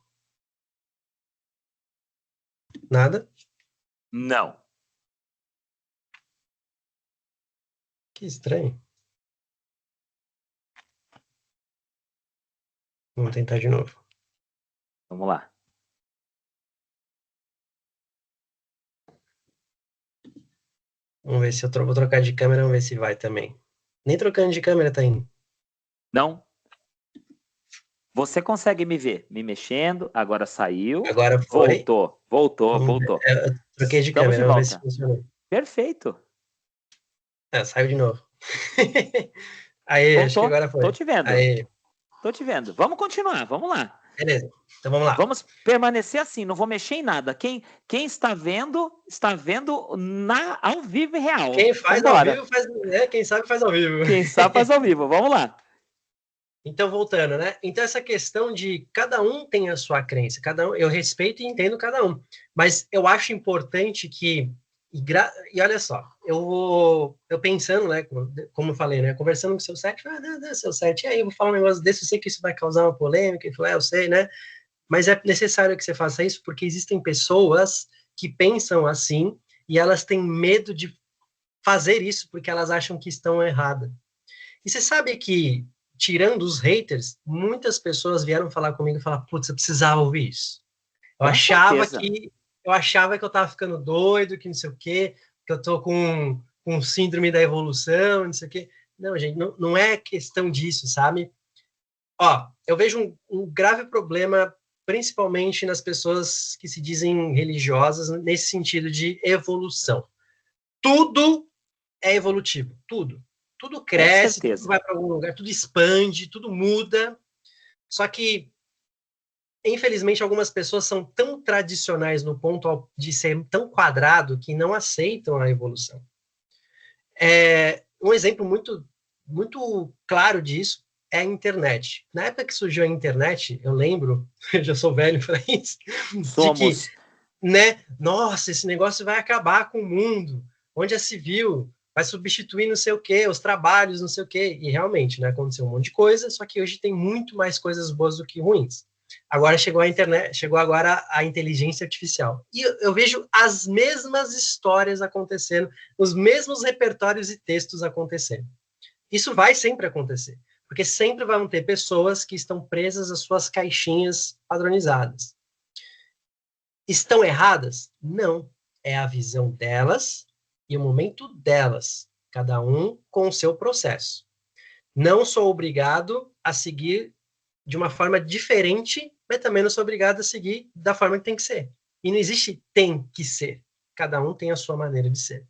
Nada? Não. Que estranho. Vamos tentar de novo. Vamos lá. Vamos ver se eu vou trocar de câmera, vamos ver se vai também. Nem trocando de câmera tá indo. Não? Você consegue me ver? Me mexendo, agora saiu. Agora foi. Voltou. Eu troquei de Estamos câmera, de vamos ver se volta. funcionou. Perfeito. Saiu de novo. Aí, Voltou. acho que agora foi. Tô te vendo. Aí. Tô te vendo. Vamos continuar, vamos lá. Beleza, então vamos lá. Vamos permanecer assim, não vou mexer em nada. Quem está vendo ao vivo e real. Quem faz Vambora. ao vivo, quem sabe faz ao vivo. Quem sabe faz ao vivo, vamos lá. Então, voltando, né? Então, essa questão de cada um tem a sua crença, cada um, eu respeito e entendo cada um, mas eu acho importante que, e olha só, eu pensando, né, como eu falei, né, conversando com o seu set, seu set, e aí eu vou falar um negócio desse, eu sei que isso vai causar uma polêmica, ele falou, eu sei, né, mas é necessário que você faça isso, porque existem pessoas que pensam assim, e elas têm medo de fazer isso, porque elas acham que estão erradas. E você sabe que, tirando os haters, muitas pessoas vieram falar comigo e falar, putz, eu precisava ouvir isso. Eu achava que eu tava ficando doido, que não sei o quê, que eu tô com síndrome da evolução, não sei o quê. Não, gente, não é questão disso, sabe? Ó, eu vejo um grave problema, principalmente nas pessoas que se dizem religiosas, nesse sentido de evolução. Tudo é evolutivo, tudo. Tudo cresce, tudo vai para algum lugar, tudo expande, tudo muda. Só que Infelizmente, algumas pessoas são tão tradicionais no ponto de ser tão quadrado que não aceitam a evolução. Um exemplo muito claro disso é a internet. Na época que surgiu a internet, eu lembro, eu já sou velho para isso, de que, Somos. né, nossa, esse negócio vai acabar com o mundo, onde já se viu, vai substituir não sei o quê, os trabalhos, não sei o quê, e realmente, né, aconteceu um monte de coisa, só que hoje tem muito mais coisas boas do que ruins. Agora chegou a internet, chegou agora a inteligência artificial. E eu vejo as mesmas histórias acontecendo, os mesmos repertórios e textos acontecendo. Isso vai sempre acontecer, porque sempre vão ter pessoas que estão presas às suas caixinhas padronizadas. Estão erradas? Não. É a visão delas e o momento delas, cada um com o seu processo. Não sou obrigado a seguir de uma forma diferente, mas também não sou obrigado a seguir da forma que tem que ser. E não existe tem que ser. Cada um tem a sua maneira de ser.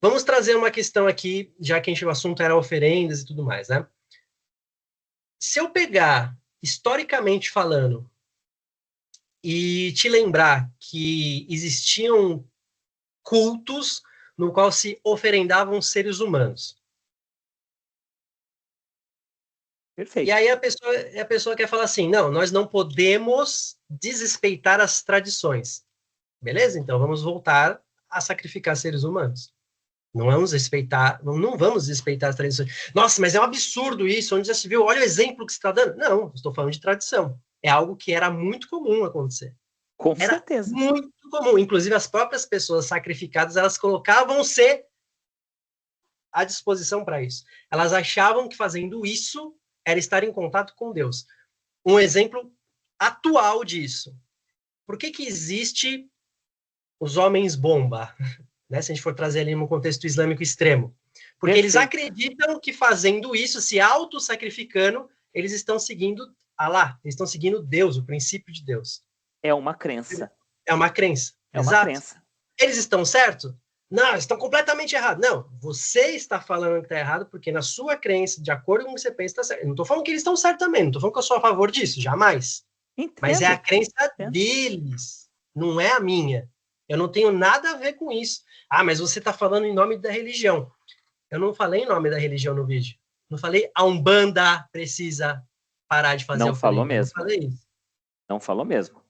Vamos trazer uma questão aqui, já que o assunto era oferendas e tudo mais, né? Se eu pegar, historicamente falando, e te lembrar que existiam cultos no qual se oferendavam seres humanos. Perfeito. E aí a pessoa quer falar assim, não, nós não podemos desrespeitar as tradições. Beleza? Então vamos voltar a sacrificar seres humanos. Não vamos respeitar, não vamos respeitar as tradições. Nossa, mas é um absurdo isso, onde já se viu, olha o exemplo que você está dando. Não, estou falando de tradição. É algo que era muito comum acontecer. Com Era certeza. muito comum. Inclusive, as próprias pessoas sacrificadas, elas colocavam-se à disposição para isso. Elas achavam que fazendo isso era estar em contato com Deus. Um exemplo atual disso. Por que existe os homens bomba? Né, se a gente for trazer ali no contexto islâmico extremo. Porque eles acreditam que fazendo isso, se auto-sacrificando, eles estão seguindo Allah, eles estão seguindo Deus, o princípio de Deus. É uma crença. É uma crença. É Exato. uma crença. Eles estão certos? Não, eles estão completamente errados. Não, você está falando que está errado porque na sua crença, de acordo com o que você pensa, está certo. Eu não estou falando que eles estão certos também, não estou falando que eu sou a favor disso, jamais. Entendo. Mas é a crença deles, não é a minha. Eu não tenho nada a ver com isso. Ah, mas você está falando em nome da religião. Eu não falei em nome da religião no vídeo. Não falei a Umbanda precisa parar de fazer Não oferenda. falou mesmo. Não falei isso. Não falou mesmo.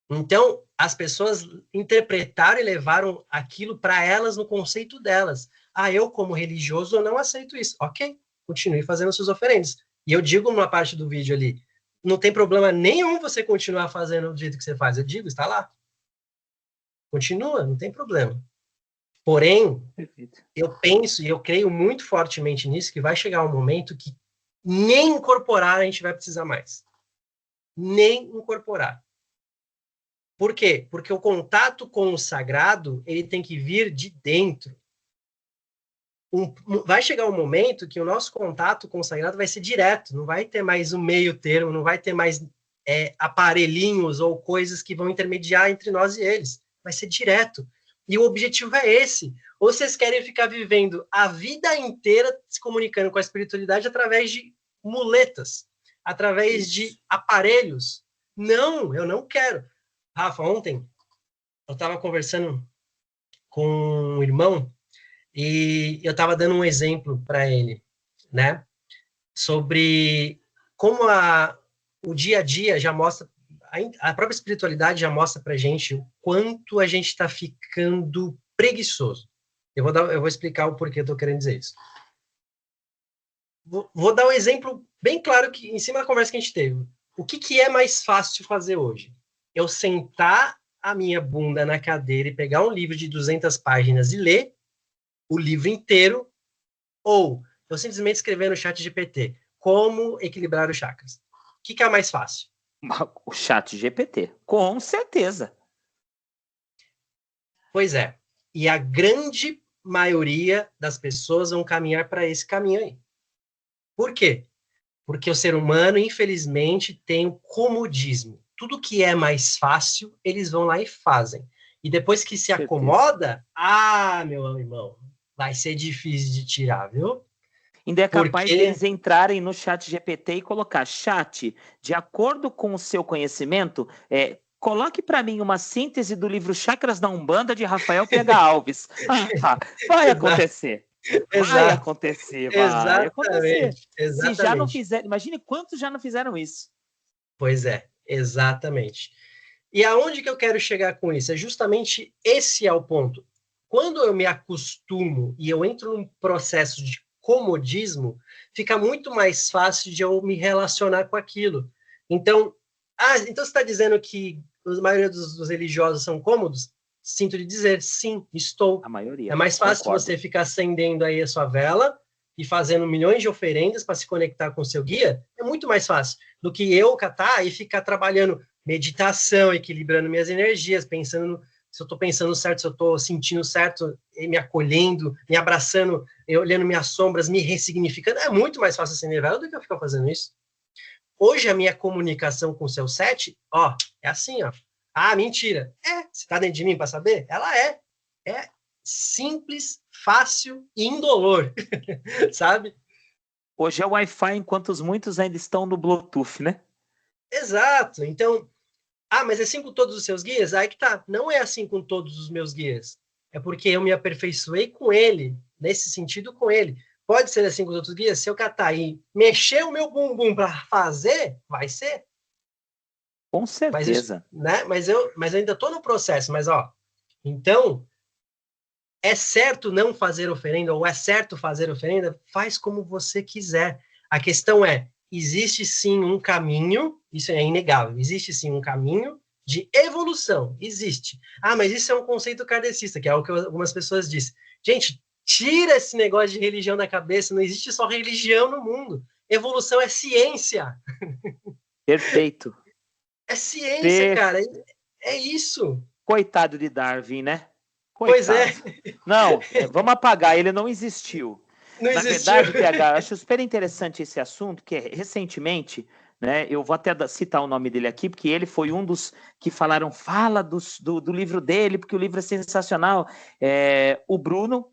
Então, as pessoas interpretaram e levaram aquilo para elas no conceito delas. Ah, eu como religioso eu não aceito isso. Ok, continue fazendo suas oferendas. E eu digo numa parte do vídeo ali, não tem problema nenhum você continuar fazendo do jeito que você faz. Eu digo, está lá. Continua, não tem problema. Porém, eu penso e eu creio muito fortemente nisso, que vai chegar um momento que nem incorporar a gente vai precisar mais. Nem incorporar. Por quê? Porque o contato com o sagrado, ele tem que vir de dentro. Vai chegar um momento que o nosso contato com o sagrado vai ser direto, não vai ter mais um meio termo, não vai ter mais aparelhinhos ou coisas que vão intermediar entre nós e eles. Vai ser direto. E o objetivo é esse. Ou vocês querem ficar vivendo a vida inteira se comunicando com a espiritualidade através de muletas, através de aparelhos? Não, eu não quero. Rafa, ontem eu estava conversando com um irmão e eu estava dando um exemplo para ele, né? Sobre como o dia a dia já mostra, a própria espiritualidade já mostra para a gente o quanto a gente está ficando preguiçoso. Eu vou explicar o porquê eu estou querendo dizer isso. Vou dar um exemplo bem claro que em cima da conversa que a gente teve. O que é mais fácil fazer hoje? Eu sentar a minha bunda na cadeira e pegar um livro de 200 páginas e ler o livro inteiro, ou eu simplesmente escrever no chat GPT como equilibrar os chakras. O que é mais fácil? O chat GPT, com certeza. Pois é. E a grande maioria das pessoas vão caminhar para esse caminho aí. Por quê? Porque o ser humano, infelizmente, tem o comodismo. Tudo que é mais fácil, eles vão lá e fazem. E depois que se acomoda, meu irmão, vai ser difícil de tirar, viu? Ainda é capaz Porque, deles entrarem no chat GPT e colocar chat, de acordo com o seu conhecimento, coloque para mim uma síntese do livro Chakras da Umbanda de Rafael PH Alves. Vai exato, acontecer. Vai exato, acontecer, vai acontecer. exatamente, Se já não exatamente. fizer, imagine quantos já não fizeram isso. Pois é, exatamente. E aonde que eu quero chegar com isso? É justamente esse é o ponto. Quando eu me acostumo e eu entro num processo de comodismo, fica muito mais fácil de eu me relacionar com aquilo. Então, então você está dizendo que a maioria dos religiosos são cômodos? Sinto lhe dizer, sim, estou. A É maioria, mais fácil concordo. você ficar acendendo aí a sua vela e fazendo milhões de oferendas para se conectar com o seu guia, é muito mais fácil do que eu catar e ficar trabalhando meditação, equilibrando minhas energias, pensando se eu estou pensando certo, se eu estou sentindo certo, me acolhendo, me abraçando, olhando minhas sombras, me ressignificando. É muito mais fácil acender vela do que eu ficar fazendo isso. Hoje a minha comunicação com o seu set, é assim, ó. Ah, mentira. Você tá dentro de mim para saber? Ela é. É simples, fácil e indolor, sabe? Hoje é Wi-Fi, enquanto muitos ainda estão no Bluetooth, né? Exato. Então, mas é assim com todos os seus guias? Aí que tá. Não é assim com todos os meus guias. É porque eu me aperfeiçoei com ele, nesse sentido com ele. Pode ser assim com os outros guias? Se eu catar e mexer o meu bumbum para fazer, vai ser. Com Mas isso, certeza. né? Mas eu ainda estou no processo. Mas, então, é certo não fazer oferenda ou é certo fazer oferenda? Faz como você quiser. A questão é, existe sim um caminho, isso é inegável, existe sim um caminho de evolução, existe. Mas isso é um conceito kardecista, que é o que algumas pessoas dizem. Gente, tira esse negócio de religião da cabeça, não existe só religião no mundo. Evolução é ciência. Perfeito. É ciência, cara. É isso. Coitado de Darwin, né? Pois é, Coitado. Não, vamos apagar, ele não existiu. não Na existiu. verdade, PH, eu acho super interessante esse assunto, que recentemente, né, eu vou até citar o nome dele aqui, porque ele foi um dos que falaram, fala do livro dele, porque o livro é sensacional. O Bruno,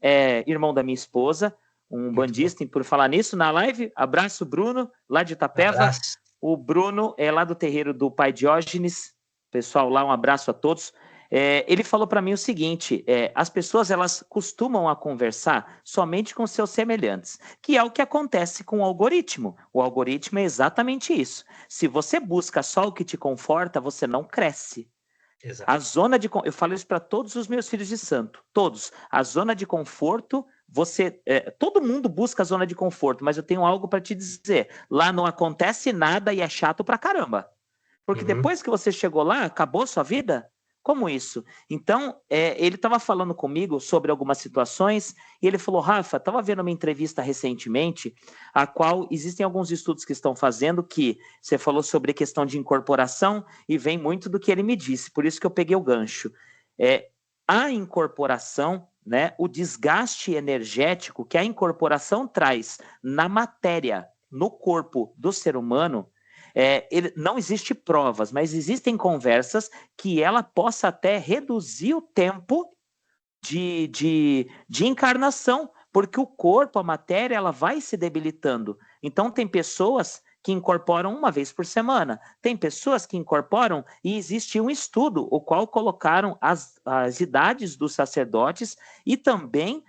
irmão da minha esposa, um Muito bom. bandista, e por falar nisso, na live, abraço, Bruno, lá de Itapeva. Abraço. O Bruno é lá do terreiro do Pai Diógenes. Pessoal lá, um abraço a todos. Ele falou para mim o seguinte: as pessoas elas costumam a conversar somente com seus semelhantes, que é o que acontece com o algoritmo. O algoritmo é exatamente isso. Se você busca só o que te conforta, você não cresce. Exato. A zona de eu falo isso para todos os meus filhos de santo, todos. A zona de conforto, todo mundo busca a zona de conforto, mas eu tenho algo para te dizer. Lá não acontece nada e é chato pra caramba. Porque depois que você chegou lá, acabou sua vida? Como isso? Então, ele estava falando comigo sobre algumas situações e ele falou, Rafa, estava vendo uma entrevista recentemente, a qual existem alguns estudos que estão fazendo que você falou sobre a questão de incorporação e vem muito do que ele me disse, por isso que eu peguei o gancho. A incorporação, né, o desgaste energético que a incorporação traz na matéria, no corpo do ser humano, não existe provas, mas existem conversas que ela possa até reduzir o tempo de encarnação, porque o corpo, a matéria, ela vai se debilitando. Então, tem pessoas que incorporam uma vez por semana, tem pessoas que incorporam, e existe um estudo, o qual colocaram as idades dos sacerdotes e também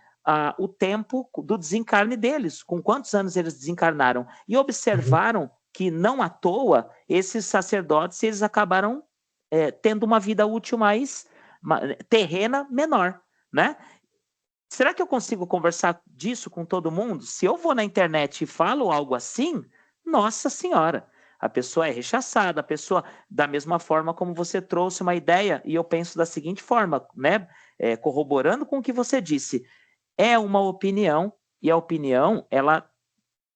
o tempo do desencarne deles, com quantos anos eles desencarnaram, e observaram que não à toa esses sacerdotes eles acabaram tendo uma vida útil mais terrena menor, né? Será que eu consigo conversar disso com todo mundo? Se eu vou na internet e falo algo assim, nossa senhora, a pessoa é rechaçada, a pessoa, da mesma forma como você trouxe uma ideia, e eu penso da seguinte forma, né? Corroborando com o que você disse, é uma opinião, e a opinião, ela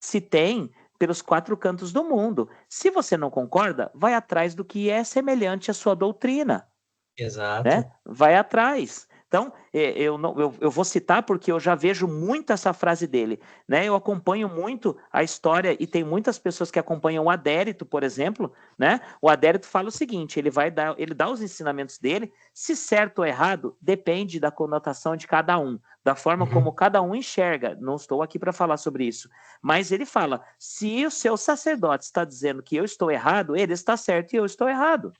se tem pelos 4 cantos do mundo. Se você não concorda, vai atrás do que é semelhante à sua doutrina. Exato. Né? Vai atrás. Então, eu vou citar porque eu já vejo muito essa frase dele, né? Eu acompanho muito a história e tem muitas pessoas que acompanham o Adérito, por exemplo, né? O Adérito fala o seguinte, ele dá os ensinamentos dele, se certo ou errado, depende da conotação de cada um, da forma como cada um enxerga. Não estou aqui para falar sobre isso, mas ele fala, se o seu sacerdote está dizendo que eu estou errado, ele está certo e eu estou errado.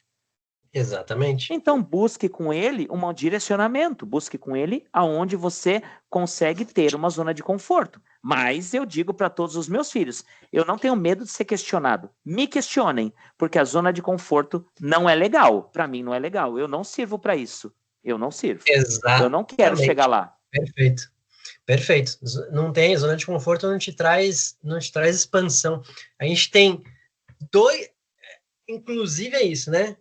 Exatamente. Então, busque com ele um direcionamento, busque com ele aonde você consegue ter uma zona de conforto. Mas eu digo para todos os meus filhos, eu não tenho medo de ser questionado. Me questionem, porque a zona de conforto não é legal. Para mim não é legal. Eu não sirvo para isso. Eu não sirvo. Eu não quero chegar lá. Perfeito. Perfeito. Não tem, zona de conforto não te traz expansão. A gente tem dois, inclusive é isso, né?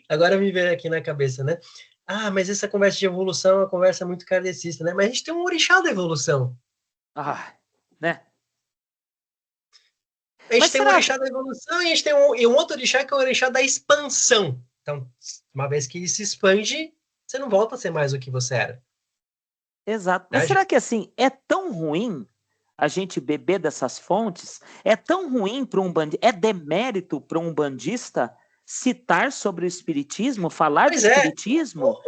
Agora me veio aqui na cabeça, né? Ah, mas essa conversa de evolução é uma conversa muito kardecista, né? Mas a gente tem um orixá da evolução. Ah, né? A gente tem um orixá da evolução e a gente tem um outro orixá que é o orixá da expansão. Então, uma vez que ele se expande, você não volta a ser mais o que você era. Exato. Mas será que assim, é tão ruim a gente beber dessas fontes? É tão ruim para um bandista? É demérito para um bandista citar sobre o espiritismo, falar do espiritismo?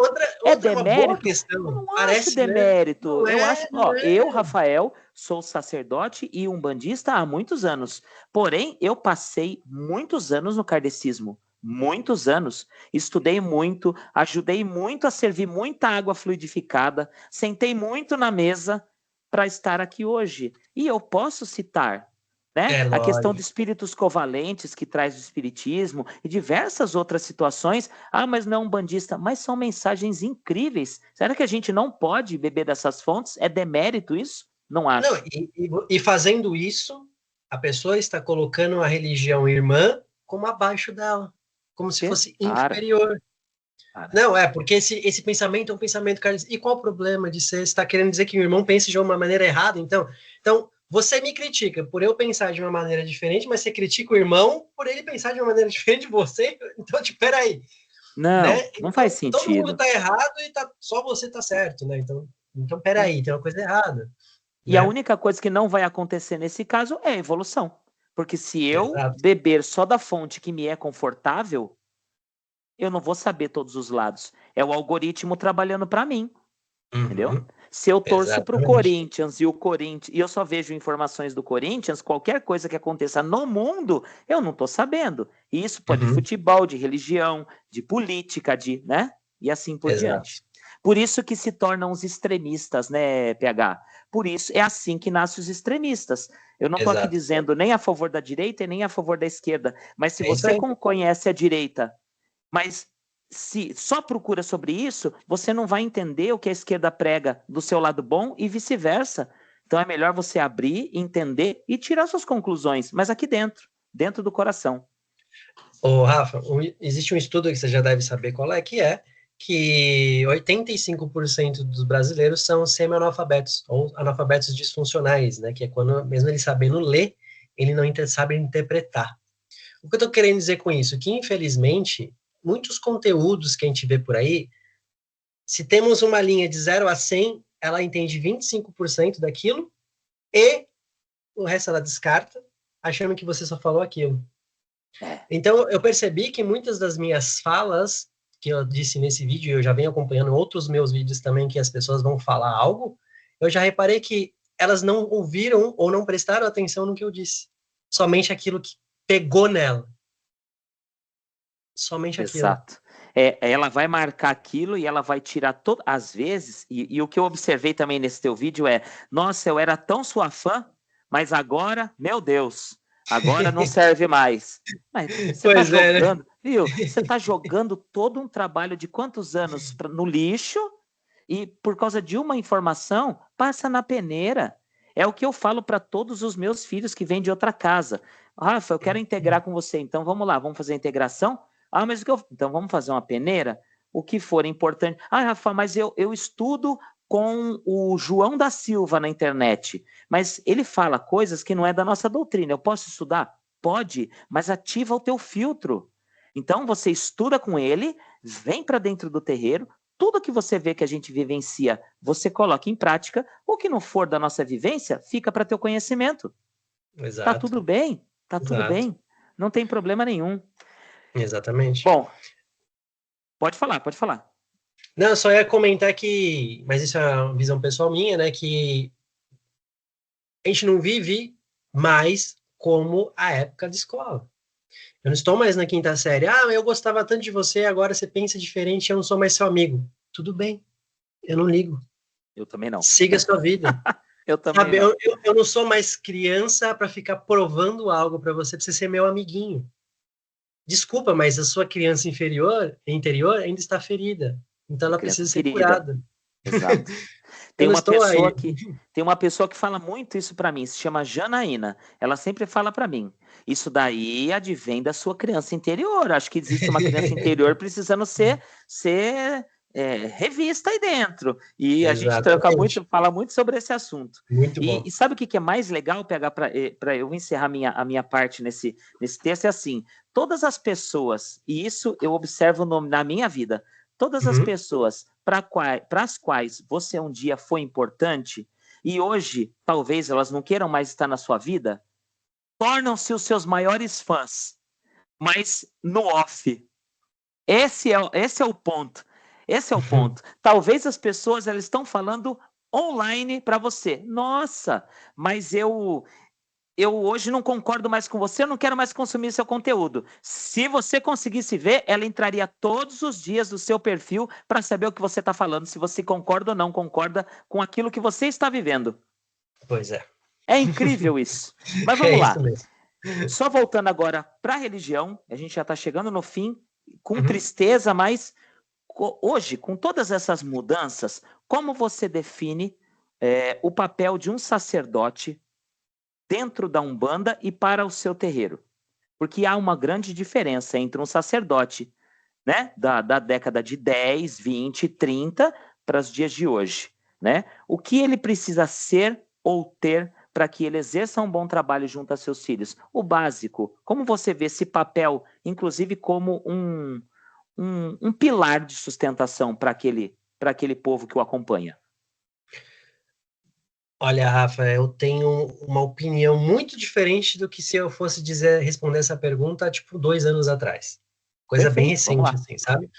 É demérito? Uma boa questão. Eu não acho demérito. Né? Eu acho, eu, Rafael, sou sacerdote e umbandista há muitos anos. Porém, eu passei muitos anos no kardecismo. Muitos anos. Estudei muito, ajudei muito a servir muita água fluidificada, sentei muito na mesa para estar aqui hoje. E eu posso citar, né? A questão de espíritos covalentes que traz o espiritismo e diversas outras situações. Ah, mas não é um bandista. Mas são mensagens incríveis. Será que a gente não pode beber dessas fontes? É demérito isso? Não acho. Não, e fazendo isso, a pessoa está colocando a religião irmã como abaixo dela, como se fosse inferior. Não, porque esse pensamento é um pensamento carnista. E qual o problema de você estar querendo dizer que o irmão pensa de uma maneira errada? Então, você me critica por eu pensar de uma maneira diferente, mas você critica o irmão por ele pensar de uma maneira diferente de você? Então, tipo, peraí. Não, né? Não faz sentido. Todo mundo está errado e só você está certo, né? Então peraí, tem uma coisa errada. E né? A única coisa que não vai acontecer nesse caso é a evolução. Porque se eu beber só da fonte que me é confortável, eu não vou saber todos os lados. É o algoritmo trabalhando para mim. Entendeu? Se eu torço para o Corinthians e eu só vejo informações do Corinthians, qualquer coisa que aconteça no mundo, eu não estou sabendo. E isso pode de futebol, de religião, de política, né? E assim por diante. Por isso que se tornam os extremistas, né, PH? Por isso é assim que nascem os extremistas. Eu não estou aqui dizendo nem a favor da direita e nem a favor da esquerda, mas se você conhece a direita, mas se só procura sobre isso, você não vai entender o que a esquerda prega do seu lado bom e vice-versa. Então é melhor você abrir, entender e tirar suas conclusões, mas aqui dentro do coração. Ô, Rafa, existe um estudo que você já deve saber qual é, que 85% dos brasileiros são semi-analfabetos, ou analfabetos disfuncionais, né? Que é quando, mesmo ele sabendo ler, ele não sabe interpretar. O que eu estou querendo dizer com isso? Que, infelizmente, muitos conteúdos que a gente vê por aí, se temos uma linha de 0 a 100, ela entende 25% daquilo e o resto ela descarta, achando que você só falou aquilo. Então, eu percebi que muitas das minhas falas, que eu disse nesse vídeo, eu já venho acompanhando outros meus vídeos também, que as pessoas vão falar algo, eu já reparei que elas não ouviram ou não prestaram atenção no que eu disse. Somente aquilo que pegou nela. Somente aquilo. Exato. Ela vai marcar aquilo e ela vai tirar todo. Às vezes, e o que eu observei também nesse teu vídeo é: nossa, eu era tão sua fã, mas agora, meu Deus, agora não serve mais. Mas você está jogando, né? Viu? Você está jogando todo um trabalho de quantos anos no lixo e por causa de uma informação passa na peneira. É o que eu falo para todos os meus filhos que vêm de outra casa. Rafa, eu quero integrar com você, então vamos lá, vamos fazer a integração? Ah, mas então vamos fazer uma peneira? O que for importante. Ah, Rafa, mas eu estudo com o João da Silva na internet, mas ele fala coisas que não é da nossa doutrina. Eu posso estudar? Pode, mas ativa o teu filtro. Então você estuda com ele, vem para dentro do terreiro, tudo que você vê que a gente vivencia, você coloca em prática, o que não for da nossa vivência, fica para teu conhecimento. Tá Exato, tudo bem, tá tudo exato, bem, não tem problema nenhum. exatamente. Bom, pode falar, pode falar. Não, eu só ia comentar que, mas isso é uma visão pessoal minha, né, que a gente não vive mais como a época de escola. Eu não estou mais na quinta série. Ah, eu gostava tanto de você, agora você pensa diferente, eu não sou mais seu amigo. Tudo bem, eu não ligo. Eu também não. Siga a sua vida. Eu também Sabe, não. eu não sou mais criança para ficar provando algo para você ser meu amiguinho. Desculpa, mas a sua criança interior ainda está ferida. Então É ela criança precisa ser ferida. curada. Exato. Eu Tem não uma estou pessoa aí. que tem uma pessoa que fala muito isso para mim, se chama Janaína. Ela sempre fala para mim: "Isso daí advém da sua criança interior. Acho que existe uma criança interior precisando ser revista aí dentro". E a gente troca Exatamente. muito, fala muito sobre esse assunto. Muito E bom. sabe o que que é mais legal pegar para eu encerrar a minha parte nesse texto é assim: todas as pessoas, e isso eu observo na minha vida, todas as Uhum. pessoas para as quais você um dia foi importante e hoje talvez elas não queiram mais estar na sua vida, tornam-se os seus maiores fãs, mas no off. Esse é o ponto. Esse é o ponto. Talvez as pessoas elas estão falando online para você. Nossa, mas eu hoje não concordo mais com você, eu não quero mais consumir seu conteúdo. Se você conseguisse ver, ela entraria todos os dias no seu perfil para saber o que você está falando, se você concorda ou não concorda com aquilo que você está vivendo. Pois é. É incrível isso. Mas É vamos isso lá. mesmo. Só voltando agora para a religião, a gente já está chegando no fim, com Uhum. tristeza, mas hoje, com todas essas mudanças, como você define o papel de um sacerdote dentro da Umbanda e para o seu terreiro? Porque há uma grande diferença entre um sacerdote, né, da década de 10, 20, 30 para os dias de hoje, né? O que ele precisa ser ou ter para que ele exerça um bom trabalho junto a seus filhos? O básico. Como você vê esse papel, inclusive como um pilar de sustentação para aquele povo que o acompanha? Olha, Rafa, eu tenho uma opinião muito diferente do que se eu fosse responder essa pergunta, tipo, 2 anos atrás. Coisa bem Perfeito, vamos recente, lá. assim, sabe?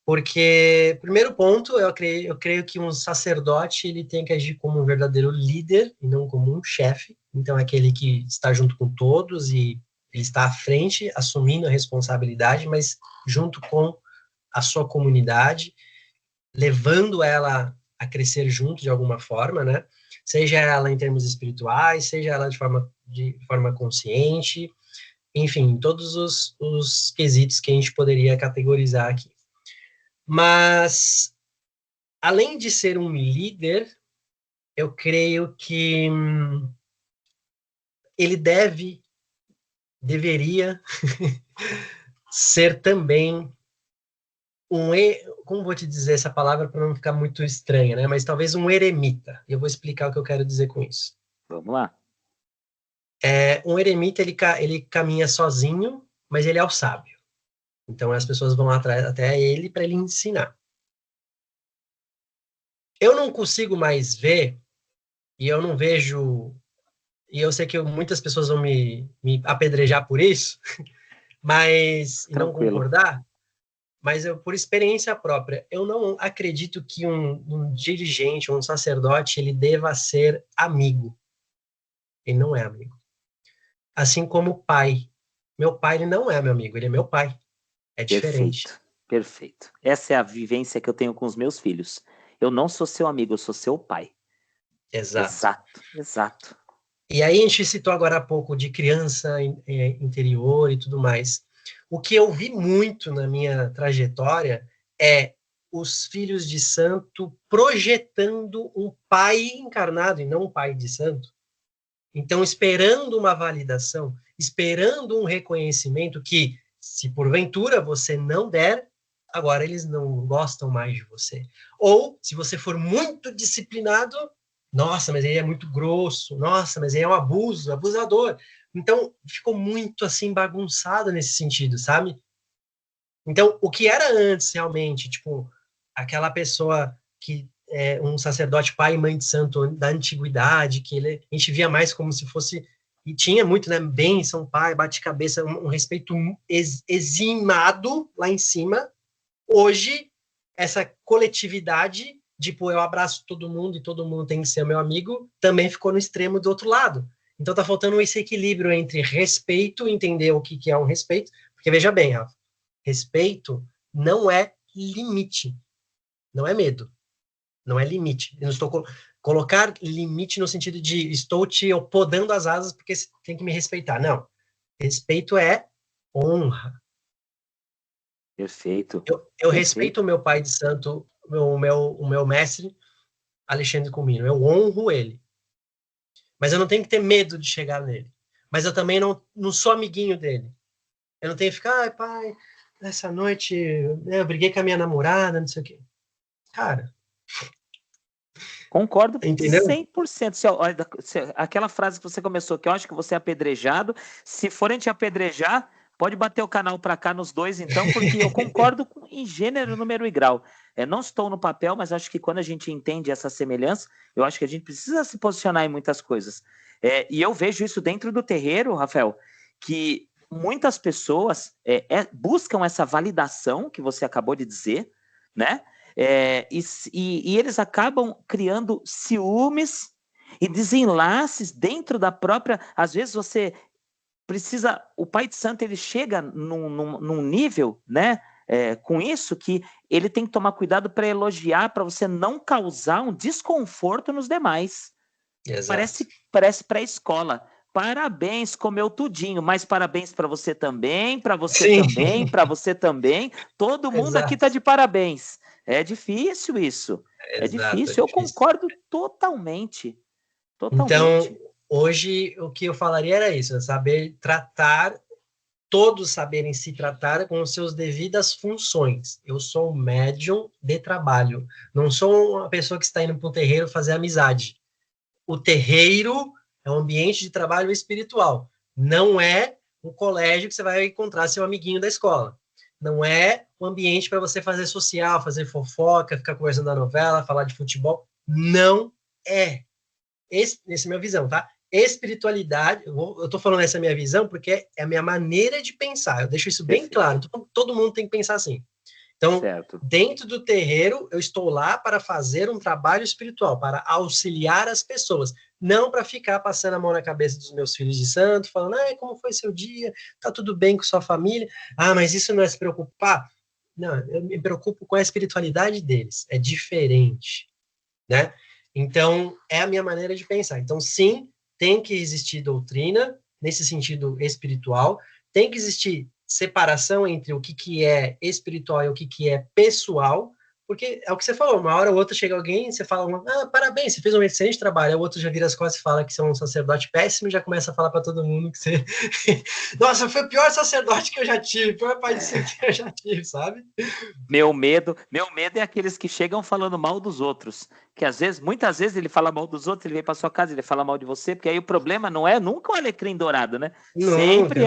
Porque, primeiro ponto, eu creio que um sacerdote, ele tem que agir como um verdadeiro líder e não como um chefe. Então, é aquele que está junto com todos e ele está à frente, assumindo a responsabilidade, mas junto com a sua comunidade, levando ela a crescer junto de alguma forma, né? Seja ela em termos espirituais, seja ela de forma consciente, enfim, todos os quesitos que a gente poderia categorizar aqui. Mas, além de ser um líder, eu creio que ele deveria ser também como vou te dizer essa palavra para não ficar muito estranha, né? Mas talvez um eremita. E eu vou explicar o que eu quero dizer com isso. Vamos lá. Um eremita, ele caminha sozinho, mas ele é o sábio. Então as pessoas vão atrás até ele para ele ensinar. Eu não consigo mais ver, e eu não vejo, e eu sei que muitas pessoas vão me apedrejar por isso, mas e não Tranquilo. concordar, mas eu, por experiência própria, eu não acredito que um dirigente, um sacerdote, ele deva ser amigo. Ele não é amigo. Assim como o pai. Meu pai, ele não é meu amigo, ele é meu pai. É diferente. Perfeito, perfeito. Essa é a vivência que eu tenho com os meus filhos. Eu não sou seu amigo, eu sou seu pai. Exato. Exato, exato. E aí a gente citou agora há pouco de criança interior e tudo mais. O que eu vi muito na minha trajetória é os filhos de santo projetando um pai encarnado e não um pai de santo. Então, esperando uma validação, esperando um reconhecimento que, se porventura você não der, agora eles não gostam mais de você. Ou, se você for muito disciplinado, nossa, mas ele é muito grosso, nossa, mas ele é um abuso, abusador. Então, ficou muito assim bagunçado nesse sentido, sabe? Então, o que era antes realmente, tipo, aquela pessoa que é um sacerdote pai e mãe de santo da antiguidade, que a gente via mais como se fosse, e tinha muito, né, bênção, pai, bate-cabeça, um respeito eximado lá em cima. Hoje, essa coletividade, tipo, eu abraço todo mundo e todo mundo tem que ser meu amigo, também ficou no extremo do outro lado. Então tá faltando esse equilíbrio entre respeito, entender o que é um respeito, porque veja bem, Rafa, respeito não é limite, não é medo, não é limite. Eu não estou colocar limite no sentido de estou te podando as asas porque você tem que me respeitar. Não. Respeito é honra. Perfeito. Eu respeito o meu pai de santo, o meu mestre, Alexandre Comino. Eu honro ele. Mas eu não tenho que ter medo de chegar nele. Mas eu também não sou amiguinho dele. Eu não tenho que ficar, pai, nessa noite eu briguei com a minha namorada, não sei o quê. Cara. Concordo entendeu? 100%. Aquela frase que você começou, que eu acho que você é apedrejado, se forem te apedrejar, pode bater o canal para cá nos dois, então, porque eu concordo em gênero, número e grau. Não estou no papel, mas acho que quando a gente entende essa semelhança, eu acho que a gente precisa se posicionar em muitas coisas. E eu vejo isso dentro do terreiro, Rafael, que muitas pessoas buscam essa validação que você acabou de dizer, né? E eles acabam criando ciúmes e desenlaces dentro da própria. Às vezes você precisa. O pai de santo ele chega num nível, né? Com isso, que ele tem que tomar cuidado para elogiar, para você não causar um desconforto nos demais. Exato. Parece pré-escola. Parabéns, comeu tudinho, mas parabéns para você também, para você Sim. também, para você também. Todo mundo Exato. aqui está de parabéns. É difícil isso. É difícil. Eu concordo totalmente. Então, hoje, o que eu falaria era isso, saber tratar, todos saberem se tratar com as suas devidas funções. Eu sou um médium de trabalho, não sou uma pessoa que está indo para um terreiro fazer amizade. O terreiro é um ambiente de trabalho espiritual, não é um colégio que você vai encontrar seu amiguinho da escola. Não é um ambiente para você fazer social, fazer fofoca, ficar conversando da novela, falar de futebol. Não é. Essa é a minha visão, tá? Espiritualidade, eu tô falando essa minha visão porque é a minha maneira de pensar. Eu deixo isso bem claro. Todo mundo tem que pensar assim. Então, dentro do terreiro, eu estou lá para fazer um trabalho espiritual, para auxiliar as pessoas, não para ficar passando a mão na cabeça dos meus filhos de santo, falando, como foi seu dia? Tá tudo bem com sua família? Mas isso não é se preocupar? Não, eu me preocupo com a espiritualidade deles. É diferente, né? Então, é a minha maneira de pensar. Então, sim, tem que existir doutrina, nesse sentido espiritual, tem que existir separação entre o que é espiritual e o que é pessoal, porque é o que você falou, uma hora ou outra chega alguém, você fala, parabéns, você fez um excelente trabalho, o outro já vira as costas e fala que você é um sacerdote péssimo e já começa a falar para todo mundo que você... Nossa, foi o pior sacerdote que eu já tive, o pior pai de santo que eu já tive, sabe? Meu medo é aqueles que chegam falando mal dos outros, que muitas vezes ele fala mal dos outros, ele vem para sua casa, ele fala mal de você, porque aí o problema não é nunca o alecrim dourado, né? Sempre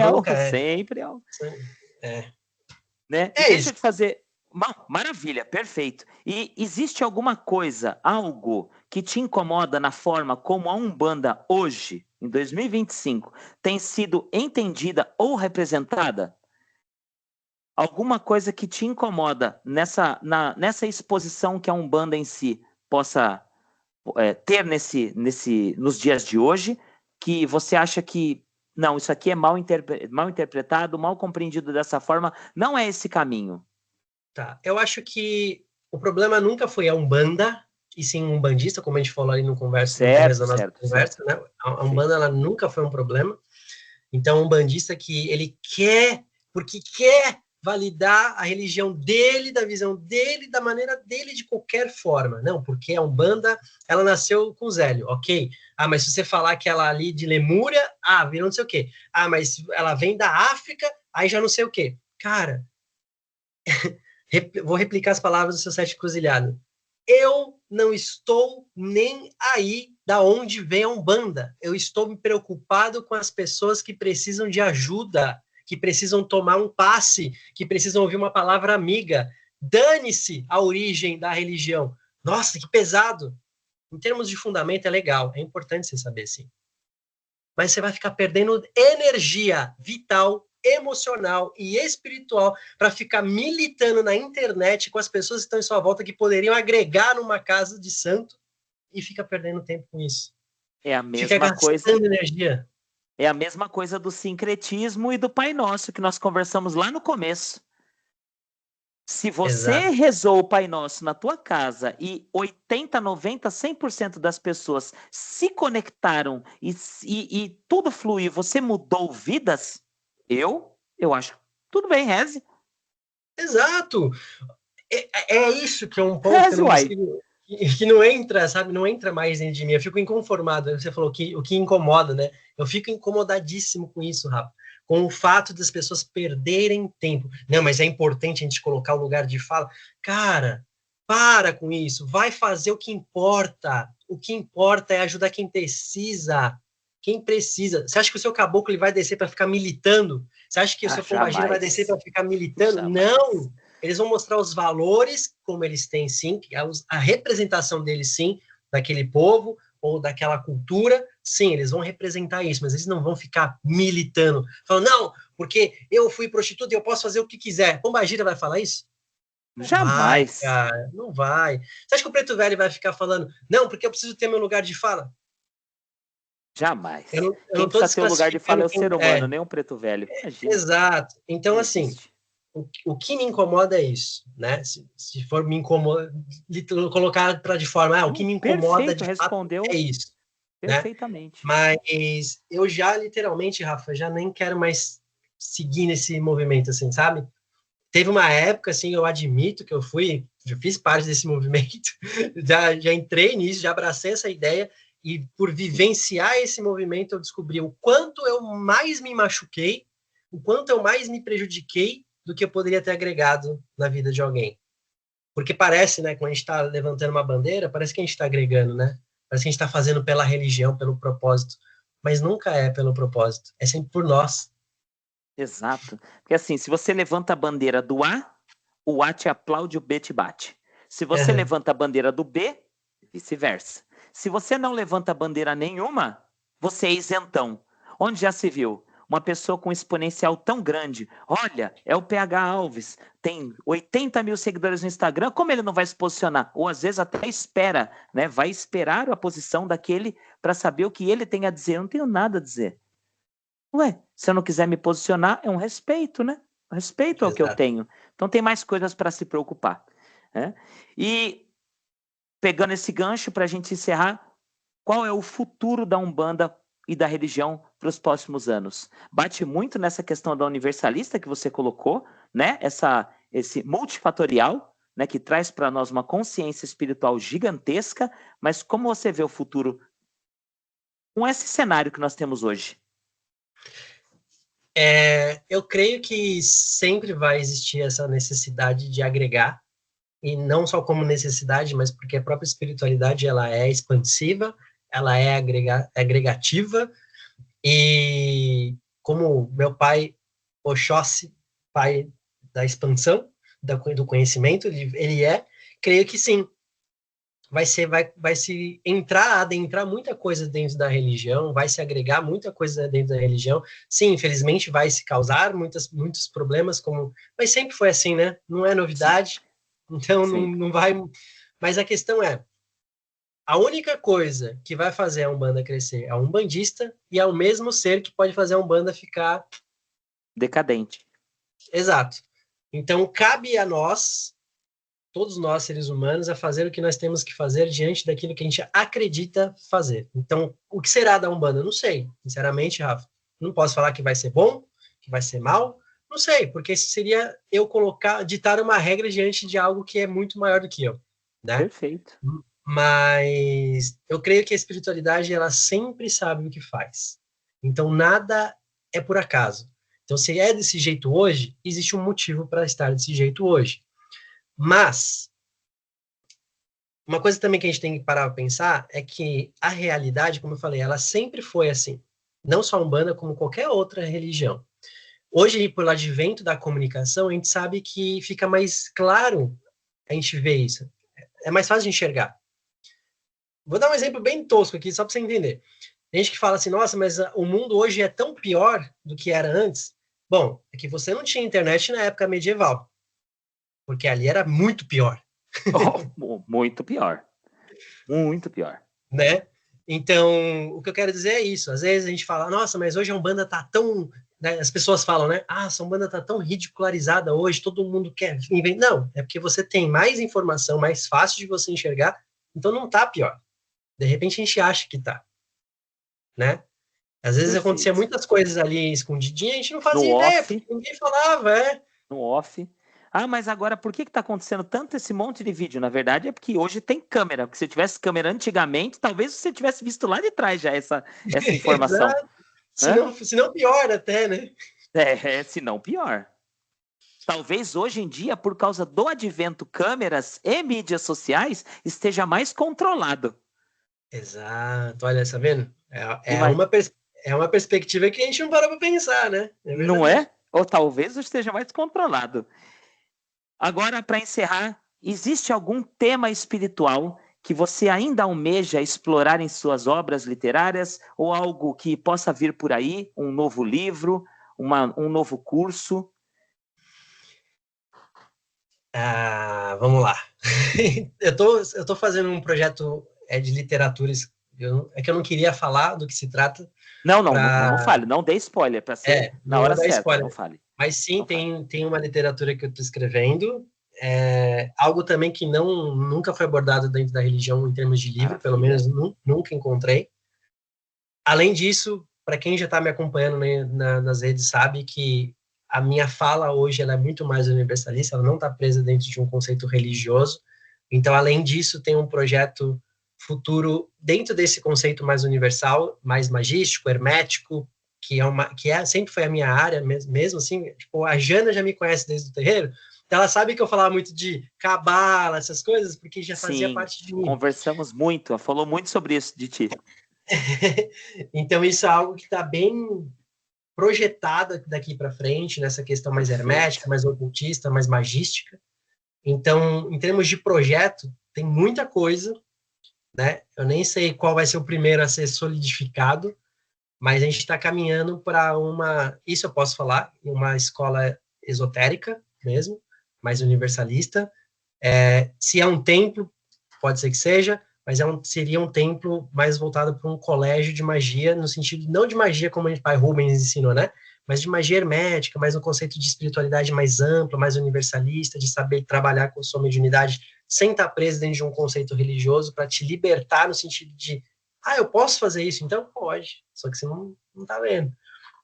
é. Né? E deixa eu te fazer... Maravilha, perfeito. E existe alguma coisa, algo que te incomoda na forma como a Umbanda hoje, em 2025, tem sido entendida ou representada? Alguma coisa que te incomoda nessa exposição que a Umbanda em si possa ter nos dias de hoje, que você acha que não, isso aqui é mal interpretado, mal compreendido dessa forma, não é esse caminho? Tá, eu acho que o problema nunca foi a Umbanda, e sim um umbandista, como a gente falou ali no começo da nossa conversa, né? A Umbanda, ela nunca foi um problema. Então, um umbandista que ele porque quer validar a religião dele, da visão dele, da maneira dele, de qualquer forma. Não, porque a Umbanda, ela nasceu com Zélio, ok? Mas se você falar que ela ali de Lemúria, virou não sei o quê. Mas ela vem da África, aí já não sei o quê. Cara, vou replicar as palavras do seu Sete Encruzilhado. Eu não estou nem aí da onde vem a Umbanda. Eu estou me preocupado com as pessoas que precisam de ajuda, que precisam tomar um passe, que precisam ouvir uma palavra amiga. Dane-se a origem da religião. Nossa, que pesado. Em termos de fundamento é legal, é importante você saber, sim. Mas você vai ficar perdendo energia vital, emocional e espiritual para ficar militando na internet com as pessoas que estão em sua volta que poderiam agregar numa casa de santo e fica perdendo tempo com isso. É a Fica mesma coisa. gastando energia. É a mesma coisa do sincretismo e do Pai Nosso que nós conversamos lá no começo. Se você Exato. rezou o Pai Nosso na tua casa e 80, 90, 100% das pessoas se conectaram e tudo fluiu, você mudou vidas, eu acho, tudo bem, reze. Exato. É isso que é um ponto que eu não consigo, que não entra, sabe? Não entra mais dentro de mim. Eu fico inconformado. Você falou que o que incomoda, né? Eu fico incomodadíssimo com isso, Rafa. Com o fato das pessoas perderem tempo. Não, mas é importante a gente colocar o lugar de fala. Cara, para com isso. Vai fazer o que importa. O que importa é ajudar quem precisa. Quem precisa. Você acha que o seu caboclo ele vai descer para ficar militando? Você acha que o seu pombagira vai descer para ficar militando? Jamais. Não! Eles vão mostrar os valores, como eles têm, sim, a representação deles, sim, daquele povo ou daquela cultura, sim, eles vão representar isso, mas eles não vão ficar militando, falando, não, porque eu fui prostituta e eu posso fazer o que quiser. Pombagira vai falar isso? Jamais. Vai, cara, não vai. Você acha que o preto velho vai ficar falando, não, porque eu preciso ter meu lugar de fala? Jamais. Eu Quem não tô precisa ter o lugar de fala é o ser humano, é, nem um preto velho. Imagina. Exato. Então, Não assim, existe. o que me incomoda é isso, né? Se for me incomodar, colocar para de forma, o que me incomoda Perfeito, de fato respondeu é isso, né? perfeitamente. Mas eu já literalmente, Rafa, já nem quero mais seguir nesse movimento, assim, sabe? Teve uma época, assim, eu admito que já fiz parte desse movimento, já entrei nisso, já abracei essa ideia, e por vivenciar esse movimento eu descobri o quanto eu mais me machuquei, o quanto eu mais me prejudiquei do que eu poderia ter agregado na vida de alguém. Porque parece, né, quando a gente está levantando uma bandeira, parece que a gente está agregando, né? Parece que a gente está fazendo pela religião, pelo propósito. Mas nunca é pelo propósito, é sempre por nós. Exato. Porque assim, se você levanta a bandeira do A, o A te aplaude, o B te bate. Se você levanta a bandeira do B, vice-versa. Se você não levanta a bandeira nenhuma, você é isentão. Onde já se viu? Uma pessoa com um exponencial tão grande. Olha, é o PH Alves, tem 80 mil seguidores no Instagram, como ele não vai se posicionar? Ou às vezes até espera, né? Vai esperar a posição daquele para saber o que ele tem a dizer. Eu não tenho nada a dizer. Ué, se eu não quiser me posicionar, é um respeito, né? O respeito é o que eu tenho. Então tem mais coisas para se preocupar. Né? E pegando esse gancho para a gente encerrar, qual é o futuro da Umbanda e da religião para os próximos anos? Bate muito nessa questão da universalista que você colocou, né? Esse multifatorial, né? Que traz para nós uma consciência espiritual gigantesca, mas como você vê o futuro com esse cenário que nós temos hoje? Eu creio que sempre vai existir essa necessidade de agregar, e não só como necessidade, mas porque a própria espiritualidade ela é expansiva, ela é agregativa, e como meu pai, Oxóssi, pai da expansão, do conhecimento, ele creio que sim, vai se adentrar muita coisa dentro da religião, vai se agregar muita coisa dentro da religião. Sim, infelizmente vai se causar muitos problemas, mas sempre foi assim, né? Não é novidade, então não vai. Mas a questão é, a única coisa que vai fazer a Umbanda crescer é a umbandista e é o mesmo ser que pode fazer a Umbanda ficar decadente. Exato. Então cabe a nós, todos nós, seres humanos, a fazer o que nós temos que fazer diante daquilo que a gente acredita fazer. Então, o que será da Umbanda? Eu não sei, sinceramente, Rafa. Não posso falar que vai ser bom, que vai ser mal, não sei, porque seria eu ditar uma regra diante de algo que é muito maior do que eu, né? Perfeito. Mas eu creio que a espiritualidade, ela sempre sabe o que faz. Então, nada é por acaso. Então, se é desse jeito hoje, existe um motivo para estar desse jeito hoje. Mas, uma coisa também que a gente tem que parar para pensar é que a realidade, como eu falei, ela sempre foi assim. Não só a Umbanda, como qualquer outra religião. Hoje, pelo advento da comunicação, a gente sabe que fica mais claro a gente ver isso. É mais fácil de enxergar. Vou dar um exemplo bem tosco aqui, só para você entender. Tem gente que fala assim, nossa, mas o mundo hoje é tão pior do que era antes. Bom, é que você não tinha internet na época medieval, porque ali era muito pior, Oh, muito pior. Muito pior. né? Então, o que eu quero dizer é isso. Às vezes a gente fala, nossa, mas hoje a Umbanda tá tão... Né? As pessoas falam, né? Ah, essa Umbanda tá tão ridicularizada hoje, todo mundo quer inventar. Não, é porque você tem mais informação, mais fácil de você enxergar, então não tá pior. De repente a gente acha que tá, né? Às vezes acontecia Perfeito. muitas coisas ali escondidinha, a gente não No fazia ideia, off, porque ninguém falava, é. no off. Ah, mas agora por que está acontecendo tanto esse monte de vídeo? Na verdade, é porque hoje tem câmera. Porque se tivesse câmera antigamente, talvez você tivesse visto lá de trás já essa informação. Exato. Hã? Se não pior até, né? Se não pior. Talvez hoje em dia, por causa do advento câmeras e mídias sociais, esteja mais controlado. Exato, olha, tá vendo? Ima- É uma perspectiva que a gente não parou para pensar, né? É Não verdade. é? Ou talvez esteja mais controlado. Agora, para encerrar, existe algum tema espiritual que você ainda almeja explorar em suas obras literárias ou algo que possa vir por aí, um novo livro, um novo curso? Ah, vamos lá. Eu tô fazendo um projeto de literatura, é que eu não queria falar do que se trata, Não para fale, não dê spoiler para ser na não vou hora dar certa, não spoiler. fale, Mas sim, não fale. tem uma literatura que eu estou escrevendo, algo também que nunca foi abordado dentro da religião em termos de livro, pelo Maravilha. menos nunca encontrei. Além disso, para quem já está me acompanhando, né, nas redes sabe que a minha fala hoje ela é muito mais universalista, ela não está presa dentro de um conceito religioso. Então, além disso, tem um projeto futuro dentro desse conceito mais universal, mais magístico, hermético, sempre foi a minha área mesmo assim, tipo, a Jana já me conhece desde o terreiro, então ela sabe que eu falava muito de cabala, essas coisas, porque já fazia Sim, parte de mim. conversamos muito, ela falou muito sobre isso de ti. Então isso é algo que está bem projetado daqui para frente, nessa questão mais Perfeito. hermética, mais ocultista, mais magística. Então, em termos de projeto, tem muita coisa, né? Eu nem sei qual vai ser o primeiro a ser solidificado, mas a gente está caminhando para isso eu posso falar, uma escola esotérica mesmo, mais universalista. Se é um templo, pode ser que seja, mas seria um templo mais voltado para um colégio de magia, no sentido, não de magia como o pai Rubens ensinou, né? Mas de magia hermética, mais um conceito de espiritualidade mais ampla, mais universalista, de saber trabalhar com sua mediunidade sem estar preso dentro de um conceito religioso, para te libertar no sentido de, eu posso fazer isso? Então pode, só que você não tá vendo,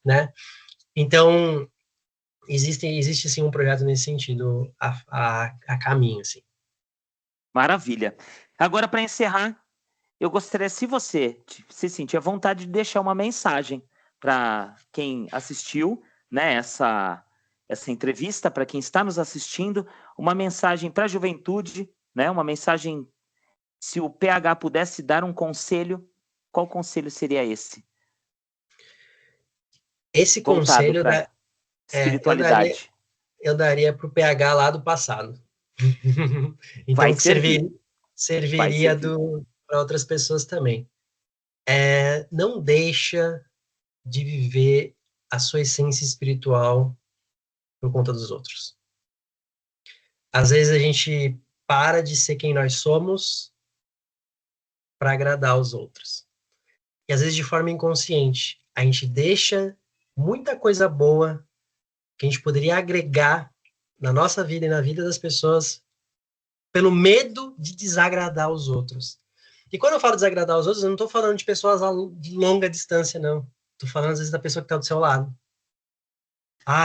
né? Então, existe sim um projeto nesse sentido a caminho, assim. Maravilha. Agora, para encerrar, eu gostaria, se você se sentir à vontade, de deixar uma mensagem para quem assistiu, né, essa entrevista, para quem está nos assistindo, uma mensagem para a juventude, né, uma mensagem, se o PH pudesse dar um conselho, qual conselho seria esse? Esse Voltado conselho para é, eu daria espiritualidade. eu daria para o PH lá do passado. Vai Então, que servir, vai serviria servir. para outras pessoas também. Não deixa de viver a sua essência espiritual por conta dos outros. Às vezes a gente para de ser quem nós somos para agradar os outros. E às vezes de forma inconsciente, a gente deixa muita coisa boa que a gente poderia agregar na nossa vida e na vida das pessoas pelo medo de desagradar os outros. E quando eu falo desagradar os outros, eu não estou falando de pessoas de longa distância, não. Estou falando, às vezes, da pessoa que está do seu lado.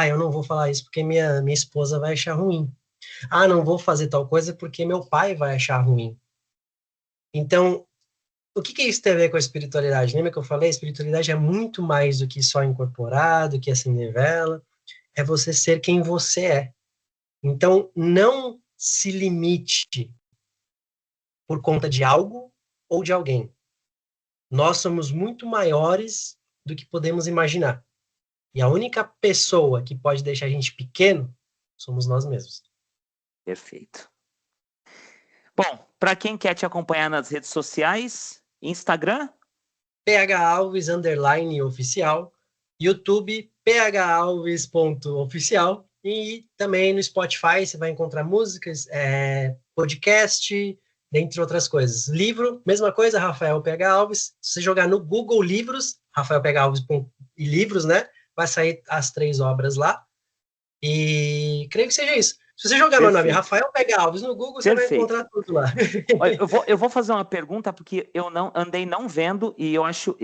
Eu não vou falar isso porque minha esposa vai achar ruim. Não vou fazer tal coisa porque meu pai vai achar ruim. Então, o que isso tem a ver com a espiritualidade? Lembra que eu falei? A espiritualidade é muito mais do que só incorporar, do que acender vela. É você ser quem você é. Então, não se limite por conta de algo ou de alguém. Nós somos muito maiores do que podemos imaginar. E a única pessoa que pode deixar a gente pequeno somos nós mesmos. Perfeito. Bom, para quem quer te acompanhar nas redes sociais, Instagram? phalves_oficial, YouTube, phalves.oficial, e também no Spotify você vai encontrar músicas, podcast, dentre outras coisas. Livro, mesma coisa, Rafael PH Alves. Se você jogar no Google Livros, Rafael PH Alves e livros, né? Vai sair as 3 obras lá. E creio que seja isso. Se você jogar meu nome, Rafael PH Alves, no Google, você vai encontrar tudo lá. Olha, eu vou fazer uma pergunta, porque eu andei não vendo, e eu acho,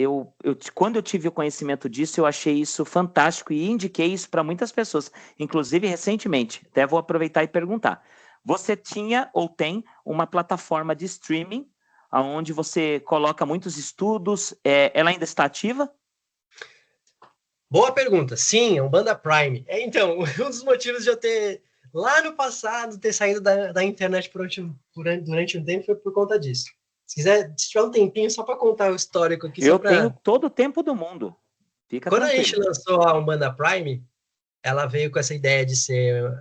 quando eu tive o conhecimento disso, eu achei isso fantástico e indiquei isso para muitas pessoas, inclusive recentemente. Até vou aproveitar e perguntar. Você tinha ou tem uma plataforma de streaming, onde você coloca muitos estudos, ela ainda está ativa? Boa pergunta. Sim, é um Banda Prime. Então, um dos motivos de eu ter, lá no passado, ter saído da internet durante um tempo foi por conta disso. Se tiver um tempinho, só para contar o histórico aqui. Eu tenho todo o tempo do mundo. Fica Quando tranquilo. a gente lançou a Umbanda Prime, ela veio com essa ideia de ser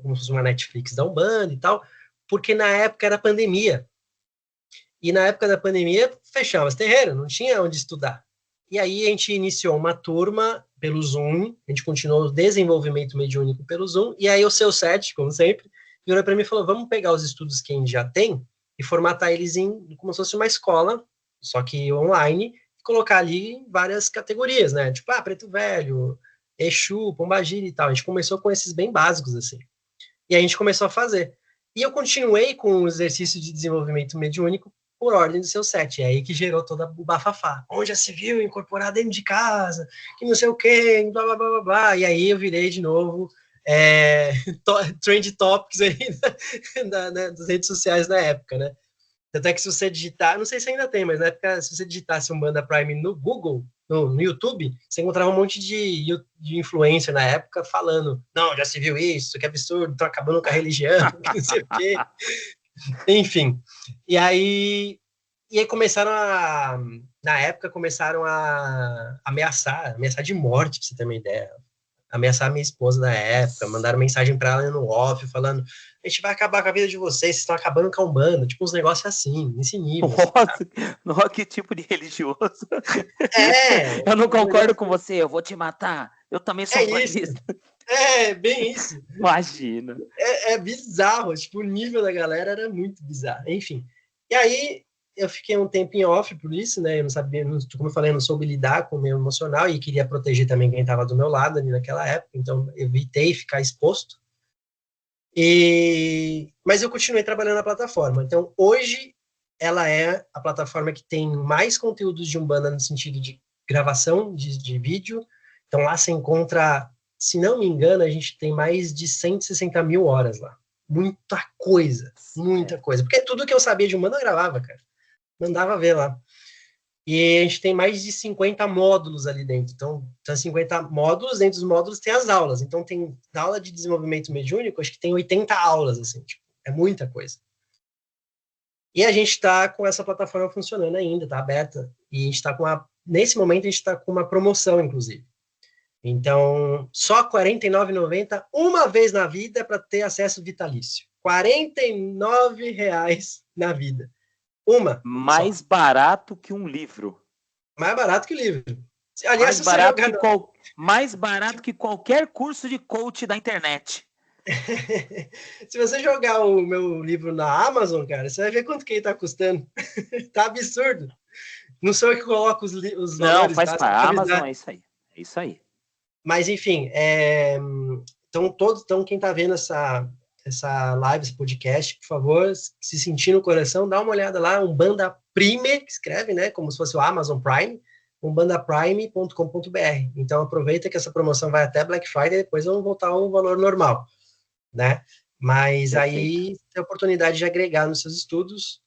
como se fosse uma Netflix da Umbanda e tal, porque na época era pandemia. E na época da pandemia, fechava os terreiros, não tinha onde estudar. E aí a gente iniciou uma turma pelo Zoom, a gente continuou o desenvolvimento mediúnico pelo Zoom, e aí o seu set, como sempre, virou para mim e falou, vamos pegar os estudos que a gente já tem e formatar eles como se fosse uma escola, só que online, e colocar ali várias categorias, né? Tipo, Preto Velho, Exu, Pombagira e tal. A gente começou com esses bem básicos, assim. E a gente começou a fazer. E eu continuei com o exercício de desenvolvimento mediúnico por ordem do seu set. É aí que gerou toda o bafafá. Onde já se viu incorporar dentro de casa, que não sei o quê, blá, blá, blá, blá, blá. E aí eu virei de novo trend topics aí das redes sociais na época, né? Até que se você digitar, não sei se ainda tem, mas na época, se você digitasse Umbanda Prime no Google, no YouTube, você encontrava um monte de influencer na época falando, não, já se viu isso, que absurdo, estão acabando com a religião, que não sei o quê. Enfim. E aí começaram na época, começaram a ameaçar de morte, pra você ter uma ideia. Ameaçar a minha esposa na época, mandaram mensagem para ela no off, falando, a gente vai acabar com a vida de vocês, vocês estão acabando com a Umbanda, tipo uns negócios assim, nesse nível. Nossa, que tipo de religioso. Eu não concordo com você, eu vou te matar. Eu também sou bandista. Bem isso. Imagina. É bizarro, tipo, o nível da galera era muito bizarro. Enfim. E aí, eu fiquei um tempo em off por isso, né? Eu não sabia, como eu falei, eu não soube lidar com o meu emocional e queria proteger também quem estava do meu lado ali naquela época, então eu evitei ficar exposto. Mas eu continuei trabalhando na plataforma. Então, hoje, ela é a plataforma que tem mais conteúdos de Umbanda no sentido de gravação de vídeo. Então, lá você encontra, se não me engano, a gente tem mais de 160 mil horas lá. Muita coisa, muita coisa. Porque tudo que eu sabia de Umbanda eu gravava, cara. Mandava ver lá. E a gente tem mais de 50 módulos ali dentro. Então, são 50 módulos, dentro dos módulos tem as aulas. Então, tem aula de desenvolvimento mediúnico, acho que tem 80 aulas, assim, tipo, é muita coisa. E a gente está com essa plataforma funcionando ainda, está aberta. E a gente está nesse momento, a gente está com uma promoção, inclusive. Então, só R$ 49,90 uma vez na vida para ter acesso vitalício. R$ 49,00 na vida. Mais só. Barato que um livro. Mais barato que o livro. Aliás, mais barato que qualquer curso de coach da internet. Se você jogar o meu livro na Amazon, cara, você vai ver quanto que ele tá custando. Tá absurdo. Não sou eu que coloco os valores. Não, faz para a Amazon, é isso aí. É isso aí. Mas, enfim, então quem tá vendo essa live, esse podcast, por favor, se sentir no coração, dá uma olhada lá, Umbanda Prime, que escreve, né, como se fosse o Amazon Prime, umbandaprime.com.br. Então, aproveita que essa promoção vai até Black Friday, depois vão voltar ao valor normal, né? Mas perfeito. Aí tem a oportunidade de agregar nos seus estudos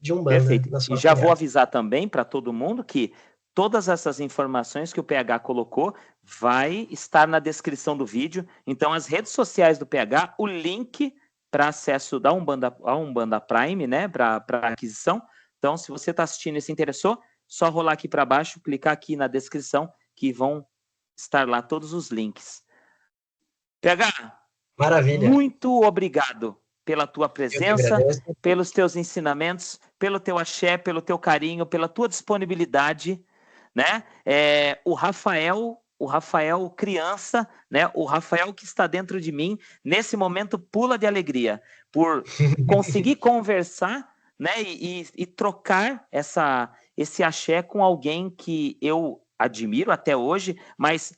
de Umbanda. Perfeito. E já vou avisar também para todo mundo que todas essas informações que o PH colocou vai estar na descrição do vídeo. Então, as redes sociais do PH, o link para acesso da Umbanda Prime, né, para aquisição. Então, se você está assistindo e se interessou, só rolar aqui para baixo, clicar aqui na descrição que vão estar lá todos os links. PH, Maravilha. muito obrigado pela tua presença, pelos teus ensinamentos, pelo teu axé, pelo teu carinho, pela tua disponibilidade, né? O Rafael criança, né? O Rafael que está dentro de mim, nesse momento pula de alegria por conseguir conversar, né? E trocar esse axé com alguém que eu admiro até hoje, mas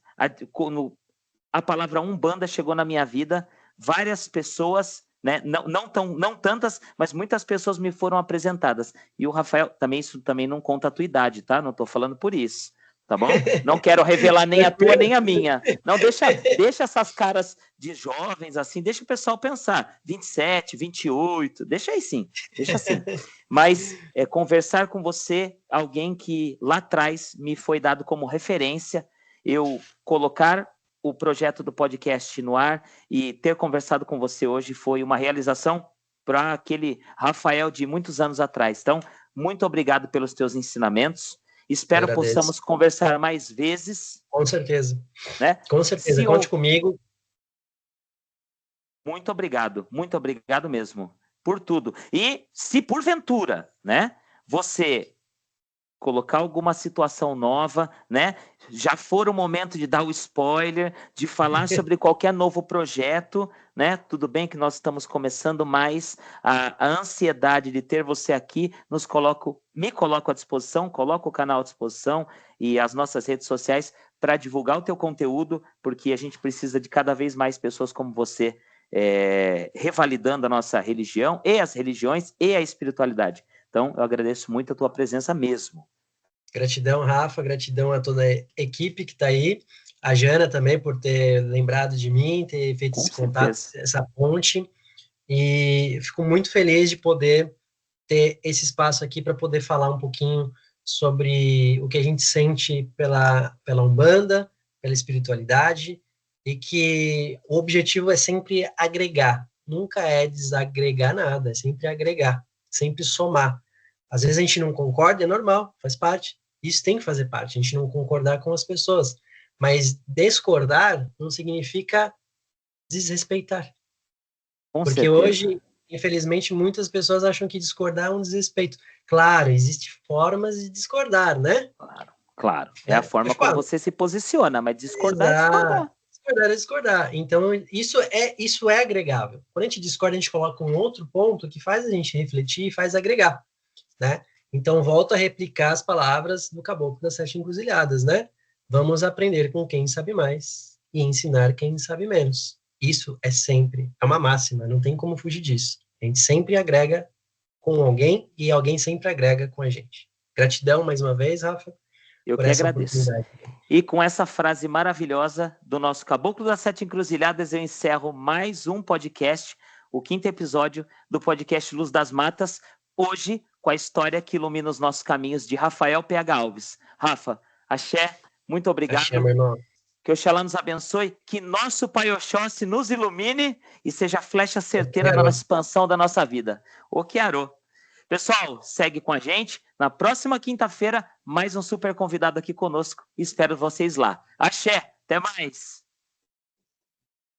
a palavra Umbanda chegou na minha vida, várias pessoas, né, não tantas, mas muitas pessoas me foram apresentadas. E o Rafael, isso também não conta a tua idade, tá? Não estou falando por isso, tá bom? Não quero revelar nem a tua, nem a minha. Não, deixa essas caras de jovens, assim, deixa o pessoal pensar. 27, 28, deixa aí sim, deixa assim. Mas conversar com você, alguém que lá atrás me foi dado como referência, eu colocar o projeto do podcast no ar e ter conversado com você hoje foi uma realização para aquele Rafael de muitos anos atrás. Então, muito obrigado pelos teus ensinamentos. Espero que possamos conversar mais vezes. Com certeza. Né? Com certeza, conte comigo. Muito obrigado mesmo por tudo. E se porventura, né, você colocar alguma situação nova, né? Já for o momento de dar o spoiler, de falar sobre qualquer novo projeto, né? Tudo bem que nós estamos começando, mas a ansiedade de ter você aqui me coloco à disposição, coloco o canal à disposição e as nossas redes sociais para divulgar o teu conteúdo, porque a gente precisa de cada vez mais pessoas como você revalidando a nossa religião e as religiões e a espiritualidade. Então, eu agradeço muito a tua presença mesmo. Gratidão, Rafa, gratidão a toda a equipe que está aí, a Jana também por ter lembrado de mim, ter feito esse contato, essa ponte, e fico muito feliz de poder ter esse espaço aqui para poder falar um pouquinho sobre o que a gente sente pela Umbanda, pela espiritualidade, e que o objetivo é sempre agregar, nunca é desagregar nada, é sempre agregar, sempre somar. Às vezes a gente não concorda, é normal, faz parte. Isso tem que fazer parte, a gente não concordar com as pessoas. Mas discordar não significa desrespeitar. Porque hoje, infelizmente, muitas pessoas acham que discordar é um desrespeito. Claro, existem formas de discordar, né? Claro. É a forma como você se posiciona, mas discordar é discordar. Discordar é discordar. Então, isso é agregável. Quando a gente discorda, a gente coloca um outro ponto que faz a gente refletir e faz agregar, né? Então, volto a replicar as palavras do Caboclo das Sete Encruzilhadas, né? Vamos aprender com quem sabe mais e ensinar quem sabe menos. Isso é uma máxima, não tem como fugir disso. A gente sempre agrega com alguém e alguém sempre agrega com a gente. Gratidão mais uma vez, Rafa. Eu que agradeço. E com essa frase maravilhosa do nosso Caboclo das Sete Encruzilhadas, eu encerro mais um podcast, o 5º episódio do podcast Luz das Matas, hoje com a história que ilumina os nossos caminhos de Rafael PH Alves. Rafa, axé, muito obrigado. Axé, meu irmão. Que Oxalá nos abençoe, que nosso Pai Oxóssi nos ilumine e seja a flecha certeira na expansão da nossa vida. Okearô. Pessoal, segue com a gente. Na próxima quinta-feira, mais um super convidado aqui conosco. Espero vocês lá. Axé, até mais!